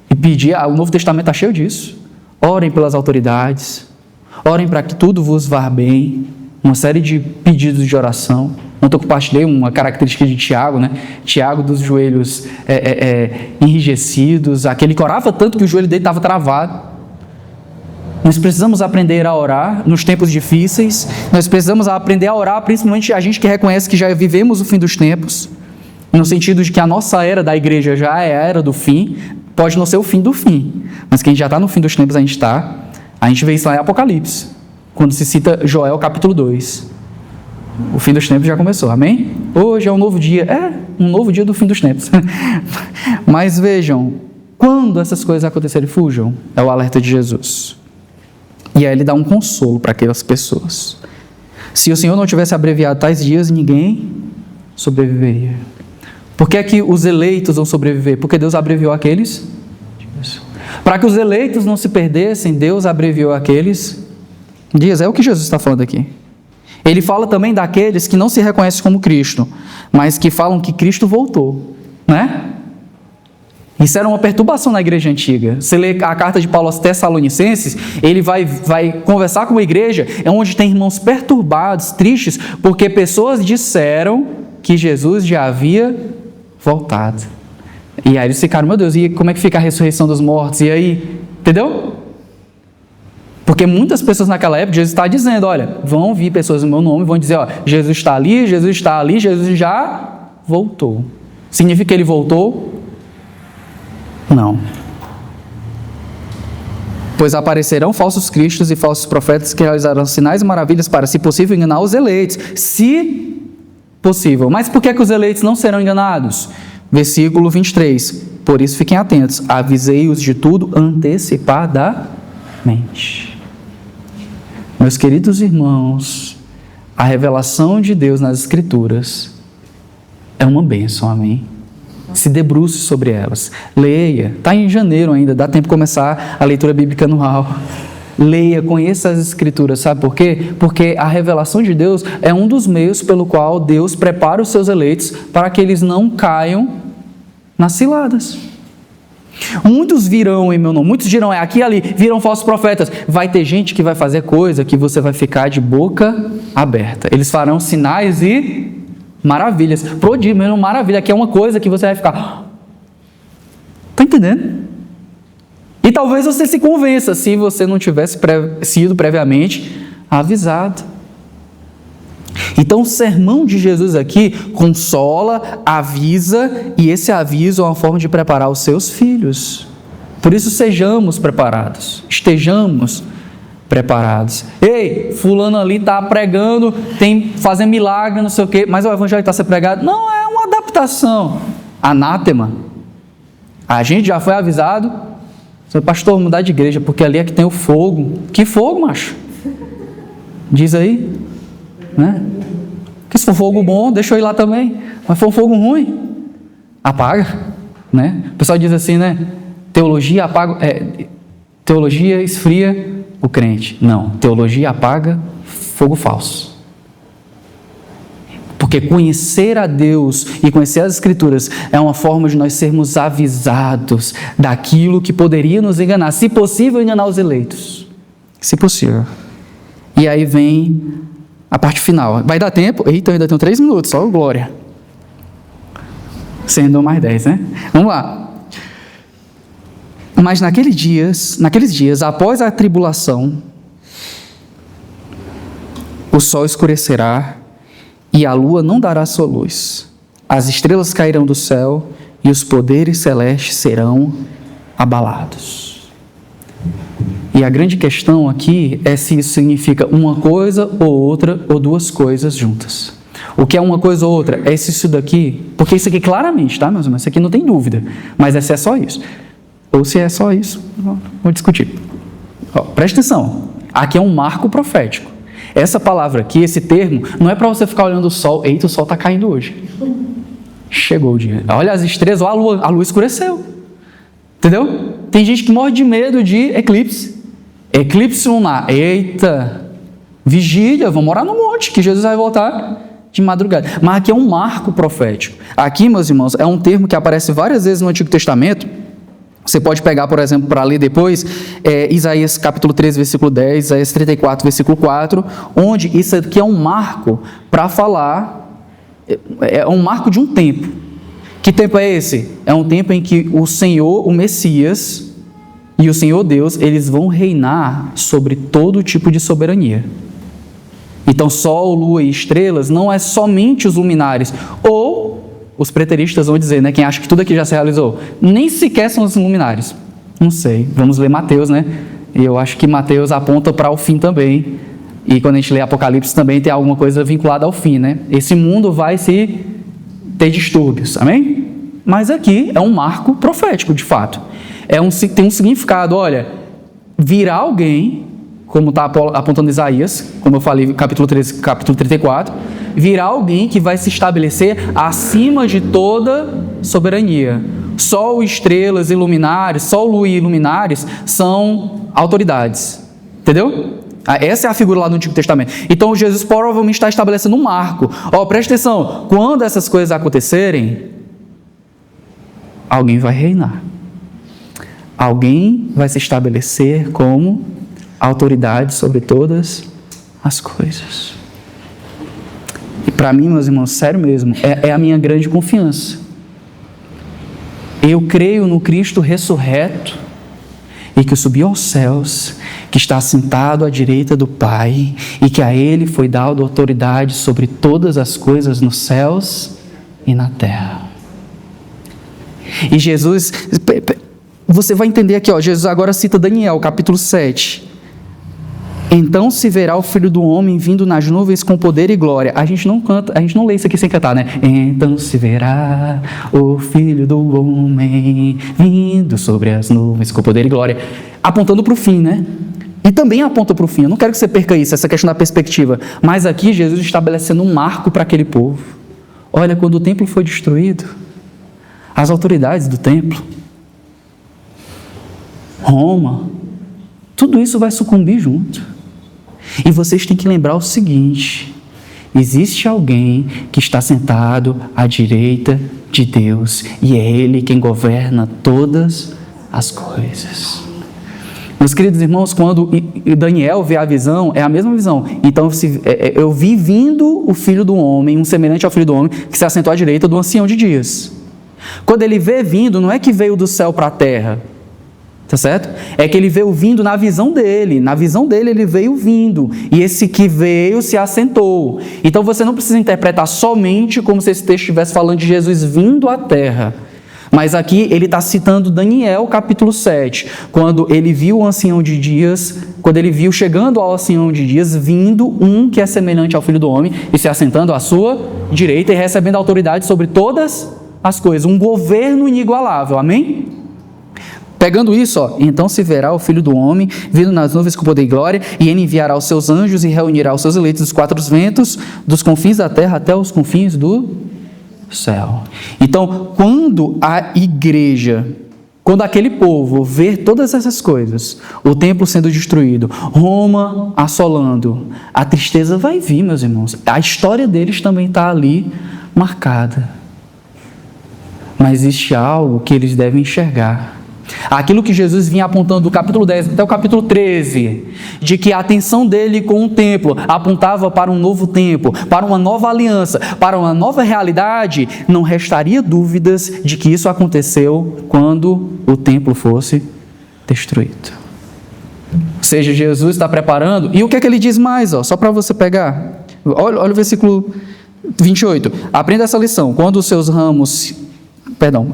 e pedir. O Novo Testamento está cheio disso. Orem pelas autoridades, orem para que tudo vos vá bem. Uma série de pedidos de oração. Ontem eu compartilhei uma característica de Tiago, né? Tiago dos joelhos enrijecidos, aquele que orava tanto que o joelho dele estava travado. Nós precisamos aprender a orar nos tempos difíceis, nós precisamos aprender a orar, principalmente a gente que reconhece que já vivemos o fim dos tempos, no sentido de que a nossa era da igreja já é a era do fim, pode não ser o fim do fim, mas que a gente já está no fim dos tempos, a gente vê isso lá em Apocalipse, quando se cita Joel capítulo 2. O fim dos tempos já começou, amém? Hoje é um novo dia, um novo dia do fim dos tempos. Mas vejam, quando essas coisas acontecerem, fujam, é o alerta de Jesus. E aí ele dá um consolo para aquelas pessoas. Se o Senhor não tivesse abreviado tais dias, ninguém sobreviveria. Por que é que os eleitos vão sobreviver? Porque Deus abreviou aqueles dias. Para que os eleitos não se perdessem, Deus abreviou aqueles dias. É o que Jesus está falando aqui. Ele fala também daqueles que não se reconhecem como Cristo, mas que falam que Cristo voltou, né? Isso era uma perturbação na igreja antiga. Você lê a carta de Paulo aos Tessalonicenses, ele vai conversar com a igreja, onde tem irmãos perturbados, tristes, porque pessoas disseram que Jesus já havia voltado. E aí eles ficaram, meu Deus, e como é que fica a ressurreição dos mortos? E aí, entendeu? Porque muitas pessoas naquela época, Jesus está dizendo, olha, vão vir pessoas no meu nome, vão dizer, ó, Jesus está ali, Jesus está ali, Jesus já voltou. Significa que ele voltou? Não. Pois aparecerão falsos cristos e falsos profetas que realizarão sinais e maravilhas para, se possível, enganar os eleitos. Se possível. Mas por que os eleitos não serão enganados? Versículo 23. Por isso fiquem atentos. Avisei-os de tudo antecipadamente. Meus queridos irmãos, a revelação de Deus nas Escrituras é uma bênção, amém? Se debruce sobre elas, leia, está em janeiro ainda, dá tempo de começar a leitura bíblica anual. Leia, conheça as Escrituras, sabe por quê? Porque a revelação de Deus é um dos meios pelo qual Deus prepara os seus eleitos para que eles não caiam nas ciladas. Muitos virão em meu nome, muitos dirão aqui e ali, virão falsos profetas. Vai ter gente que vai fazer coisa que você vai ficar de boca aberta. Eles farão sinais e maravilhas, prodígio, mesmo maravilha, que é uma coisa que você vai ficar... Está entendendo? E talvez você se convença se você não tivesse sido previamente avisado. Então o sermão de Jesus aqui consola, avisa, e esse aviso é uma forma de preparar os seus filhos. Por isso sejamos preparados, estejamos preparados. Ei, fulano ali está pregando, fazendo milagre, não sei o quê, mas o evangelho está sendo pregado. Não, é uma adaptação. Anátema. A gente já foi avisado, pastor, mudar de igreja, porque ali é que tem o fogo. Que fogo, macho? Diz aí, né? Que se for fogo bom, deixa eu ir lá também. Mas se for fogo ruim, apaga, né? O pessoal diz assim, né? Teologia esfria o crente. Não, teologia apaga fogo falso. Porque conhecer a Deus e conhecer as Escrituras é uma forma de nós sermos avisados daquilo que poderia nos enganar, se possível enganar os eleitos, se possível. E aí vem a parte final. Vai dar tempo? Eita, eu ainda tenho 3 minutos, só glória. Sendo mais 10, né? Vamos lá. Mas naqueles dias, após a tribulação, o sol escurecerá e a lua não dará sua luz. As estrelas cairão do céu e os poderes celestes serão abalados. E a grande questão aqui é se isso significa uma coisa ou outra, ou duas coisas juntas. O que é uma coisa ou outra? É isso daqui, porque isso aqui claramente, tá, meus irmãos? Isso aqui não tem dúvida, mas se é só isso. Ou se é só isso, vou discutir. Presta atenção, aqui é um marco profético. Essa palavra aqui, esse termo, não é para você ficar olhando o sol. Eita, o sol está caindo hoje. Chegou o dia. Olha as estrelas, a lua escureceu. Entendeu? Tem gente que morre de medo de eclipse. Eclipse lunar. Eita, vigília, vamos morar no monte, que Jesus vai voltar de madrugada. Mas aqui é um marco profético. Aqui, meus irmãos, é um termo que aparece várias vezes no Antigo Testamento. Você pode pegar, por exemplo, para ler depois, Isaías capítulo 13, versículo 10, Isaías 34, versículo 4, onde isso aqui é um marco para falar, é um marco de um tempo. Que tempo é esse? É um tempo em que o Senhor, o Messias e o Senhor Deus, eles vão reinar sobre todo tipo de soberania. Então, sol, lua e estrelas não é somente os luminares, ou os preteristas vão dizer, né? Quem acha que tudo aqui já se realizou, nem sequer são os luminares. Não sei, vamos ler Mateus, né? E eu acho que Mateus aponta para o fim também. E quando a gente lê Apocalipse também tem alguma coisa vinculada ao fim, né? Esse mundo vai ter distúrbios, amém? Mas aqui é um marco profético, de fato. Tem um significado, olha, virá alguém, como está apontando Isaías, como eu falei, capítulo 13, capítulo 34, virá alguém que vai se estabelecer acima de toda soberania. Sol, estrelas e luminares, sol, lua e luminares são autoridades. Entendeu? Essa é a figura lá do Antigo Testamento. Então Jesus provavelmente está estabelecendo um marco. Presta atenção, quando essas coisas acontecerem, alguém vai reinar. Alguém vai se estabelecer como autoridade sobre todas as coisas. E para mim, meus irmãos, sério mesmo, é a minha grande confiança. Eu creio no Cristo ressurreto e que subiu aos céus, que está assentado à direita do Pai e que a Ele foi dada autoridade sobre todas as coisas nos céus e na terra. E Jesus, você vai entender aqui, Jesus agora cita Daniel, capítulo 7. Então se verá o Filho do Homem vindo nas nuvens com poder e glória. A gente não lê isso aqui sem cantar, né? Então se verá o Filho do Homem vindo sobre as nuvens com poder e glória. Apontando para o fim, né? E também aponta para o fim. Eu não quero que você perca isso, essa questão da perspectiva. Mas aqui Jesus estabelecendo um marco para aquele povo. Olha, quando o templo foi destruído, as autoridades do templo, Roma, tudo isso vai sucumbir junto. E vocês têm que lembrar o seguinte: existe alguém que está sentado à direita de Deus, e é Ele quem governa todas as coisas. Meus queridos irmãos, quando Daniel vê a visão, é a mesma visão. Então, eu vi vindo o Filho do Homem, um semelhante ao Filho do Homem, que se assentou à direita do Ancião de Dias. Quando ele vê vindo, não é que veio do céu para a terra, tá certo? É que ele veio vindo na visão dele. Na visão dele, ele veio vindo. E esse que veio se assentou. Então, você não precisa interpretar somente como se esse texto estivesse falando de Jesus vindo à terra. Mas aqui ele está citando Daniel, capítulo 7, quando ele viu o Ancião de Dias, quando ele viu chegando ao Ancião de Dias, vindo um que é semelhante ao Filho do Homem, e se assentando à sua direita e recebendo autoridade sobre todas as coisas. Um governo inigualável, amém? Pegando isso, então se verá o Filho do Homem vindo nas nuvens com poder e glória, e ele enviará os seus anjos e reunirá os seus eleitos dos quatro ventos, dos confins da terra até os confins do céu. Então, quando a igreja, quando aquele povo ver todas essas coisas, o templo sendo destruído, Roma assolando, a tristeza vai vir, meus irmãos. A história deles também está ali marcada. Mas existe algo que eles devem enxergar. Aquilo que Jesus vinha apontando do capítulo 10 até o capítulo 13, de que a atenção dele com o templo apontava para um novo tempo, para uma nova aliança, para uma nova realidade, não restaria dúvidas de que isso aconteceu quando o templo fosse destruído. Ou seja, Jesus está preparando, e o que é que ele diz mais? Só para você pegar, olha o versículo 28, aprenda essa lição,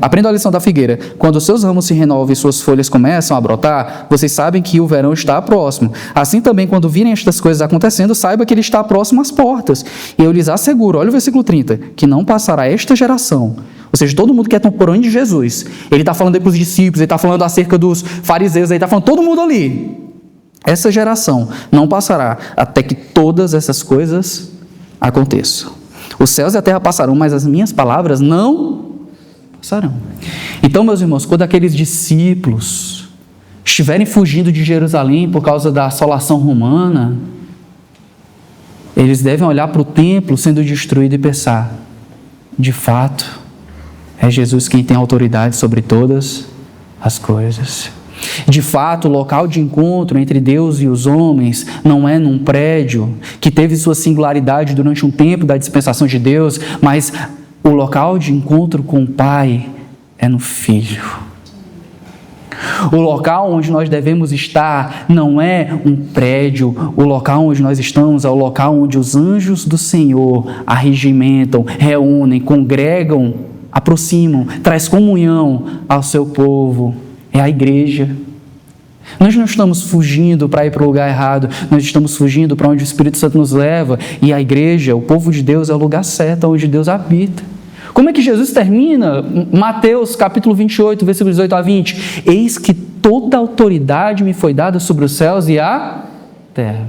aprenda a lição da figueira. Quando os seus ramos se renovam e suas folhas começam a brotar, vocês sabem que o verão está próximo. Assim também, quando virem estas coisas acontecendo, saiba que ele está próximo às portas. E eu lhes asseguro, olha o versículo 30, que não passará esta geração, ou seja, todo mundo que é contemporâneo de Jesus. Ele está falando aí para os discípulos, ele está falando acerca dos fariseus, ele está falando todo mundo ali. Essa geração não passará até que todas essas coisas aconteçam. Os céus e a terra passarão, mas as minhas palavras não passarão. Então, meus irmãos, quando aqueles discípulos estiverem fugindo de Jerusalém por causa da assolação romana, eles devem olhar para o templo sendo destruído e pensar, de fato, é Jesus quem tem autoridade sobre todas as coisas. De fato, o local de encontro entre Deus e os homens não é num prédio que teve sua singularidade durante um tempo da dispensação de Deus, mas o local de encontro com o Pai é no Filho. O local onde nós devemos estar não é um prédio, o local onde nós estamos é o local onde os anjos do Senhor arregimentam, reúnem, congregam, aproximam, traz comunhão ao seu povo. É a igreja. Nós não estamos fugindo para ir para o lugar errado, nós estamos fugindo para onde o Espírito Santo nos leva, e a igreja, o povo de Deus, é o lugar certo, onde Deus habita. Como é que Jesus termina? Mateus capítulo 28, versículos 18 a 20. Eis que toda autoridade me foi dada sobre os céus e a terra.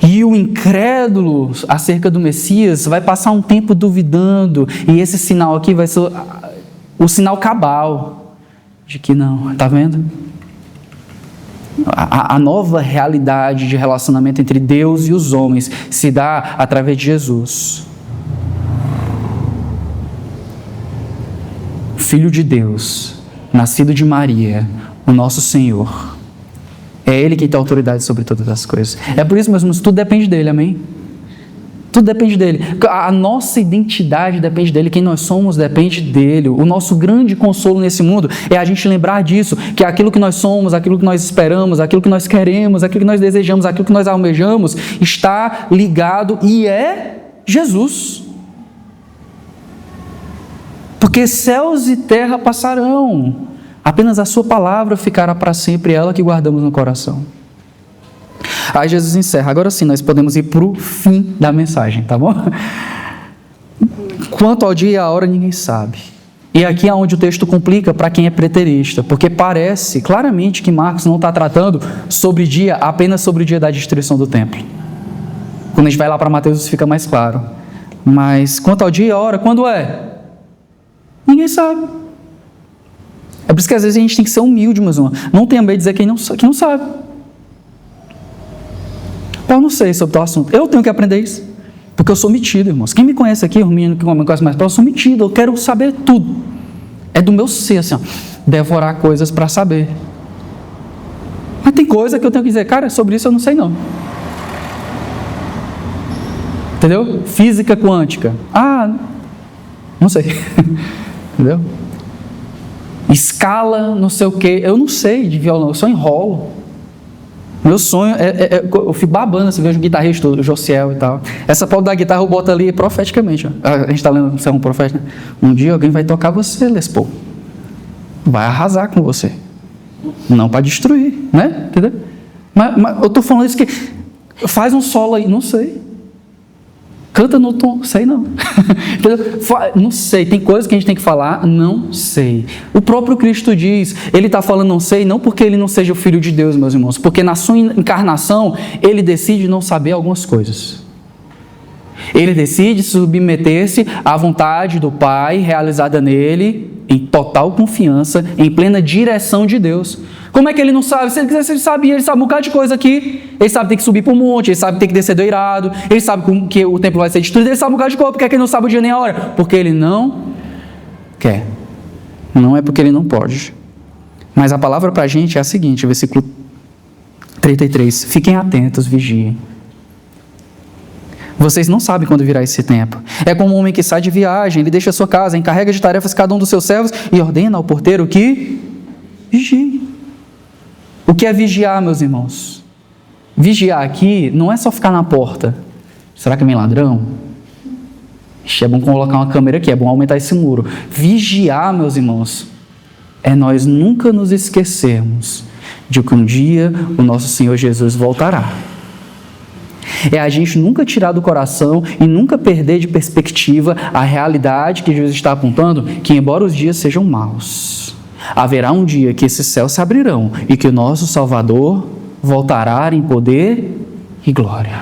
E o incrédulo acerca do Messias vai passar um tempo duvidando, e esse sinal aqui vai ser o sinal cabal de que não, está vendo? A nova realidade de relacionamento entre Deus e os homens se dá através de Jesus. Filho de Deus, nascido de Maria, o nosso Senhor. É Ele quem tem autoridade sobre todas as coisas. É por isso, meus irmãos, tudo depende dEle, amém? Tudo depende dEle. A nossa identidade depende dEle, quem nós somos depende dEle. O nosso grande consolo nesse mundo é a gente lembrar disso, que aquilo que nós somos, aquilo que nós esperamos, aquilo que nós queremos, aquilo que nós desejamos, aquilo que nós almejamos, está ligado e é Jesus. Porque céus e terra passarão, apenas a sua palavra ficará para sempre, ela que guardamos no coração. Aí Jesus encerra. Agora sim, nós podemos ir para o fim da mensagem, tá bom? Quanto ao dia e à hora, ninguém sabe. E aqui é onde o texto complica para quem é preterista, porque parece claramente que Marcos não está tratando sobre dia, apenas sobre o dia da destruição do templo. Quando a gente vai lá para Mateus, isso fica mais claro. Mas quanto ao dia e à hora, quando é? Ninguém sabe. É por isso que às vezes a gente tem que ser humilde, meus irmãos. Não tenha medo de dizer que não sabe. Eu não sei sobre o assunto. Eu tenho que aprender isso. Porque eu sou metido, irmãos. Quem me conhece aqui, o menino que me conhece mais, eu sou metido, eu quero saber tudo. É do meu ser, assim, ó, devorar coisas para saber. Mas tem coisa que eu tenho que dizer, cara, sobre isso eu não sei não. Entendeu? Física quântica. Não sei. Entendeu? Escala, não sei o quê. Eu não sei de violão, eu só enrolo. Meu sonho eu fico babando, assim, vejo um guitarrista, o Josiel e tal. Essa pauta da guitarra eu boto ali profeticamente. Ó. A gente está lendo Sermão Profético, né? Um dia alguém vai tocar você, Les Paul. Vai arrasar com você. Não para destruir, né? Entendeu? Mas eu estou falando isso que faz um solo aí, não sei. Canta no tom, sei não. Não sei, tem coisas que a gente tem que falar, não sei. O próprio Cristo diz, ele está falando não sei, não porque ele não seja o Filho de Deus, meus irmãos, porque na sua encarnação, ele decide não saber algumas coisas. Ele decide submeter-se à vontade do Pai, realizada nele, em total confiança, em plena direção de Deus. Como é que ele não sabe? Se ele quisesse, ele sabia, ele sabe um bocado de coisa aqui. Ele sabe que tem que subir para o monte, ele sabe que tem que descer do eirado, ele sabe que o templo vai ser destruído, ele sabe um bocado de coisa. Por que ele não sabe o dia nem a hora? Porque ele não quer. Não é porque ele não pode. Mas a palavra para a gente é a seguinte, versículo 33. Fiquem atentos, vigiem. Vocês não sabem quando virá esse tempo. É como um homem que sai de viagem, ele deixa a sua casa, encarrega de tarefas cada um dos seus servos e ordena ao porteiro que vigie. O que é vigiar, meus irmãos? Vigiar aqui não é só ficar na porta. Será que vem ladrão? É bom colocar uma câmera aqui, é bom aumentar esse muro. Vigiar, meus irmãos, é nós nunca nos esquecermos de que um dia o nosso Senhor Jesus voltará. É a gente nunca tirar do coração e nunca perder de perspectiva a realidade que Jesus está apontando, que embora os dias sejam maus, haverá um dia que esses céus se abrirão e que o nosso Salvador voltará em poder e glória.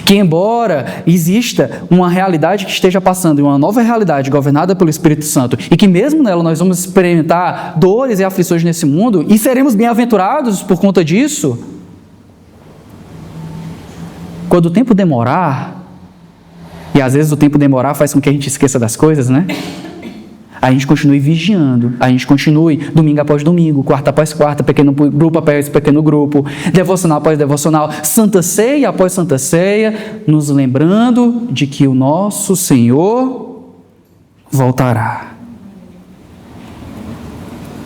Que embora exista uma realidade que esteja passando, uma nova realidade governada pelo Espírito Santo, e que mesmo nela nós vamos experimentar dores e aflições nesse mundo, e seremos bem-aventurados por conta disso, quando o tempo demorar, e às vezes o tempo demorar faz com que a gente esqueça das coisas, né? A gente continue vigiando, a gente continue domingo após domingo, quarta após quarta, pequeno grupo após pequeno grupo, devocional após devocional, santa ceia após santa ceia, nos lembrando de que o nosso Senhor voltará.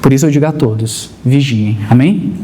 Por isso eu digo a todos, vigiem, amém?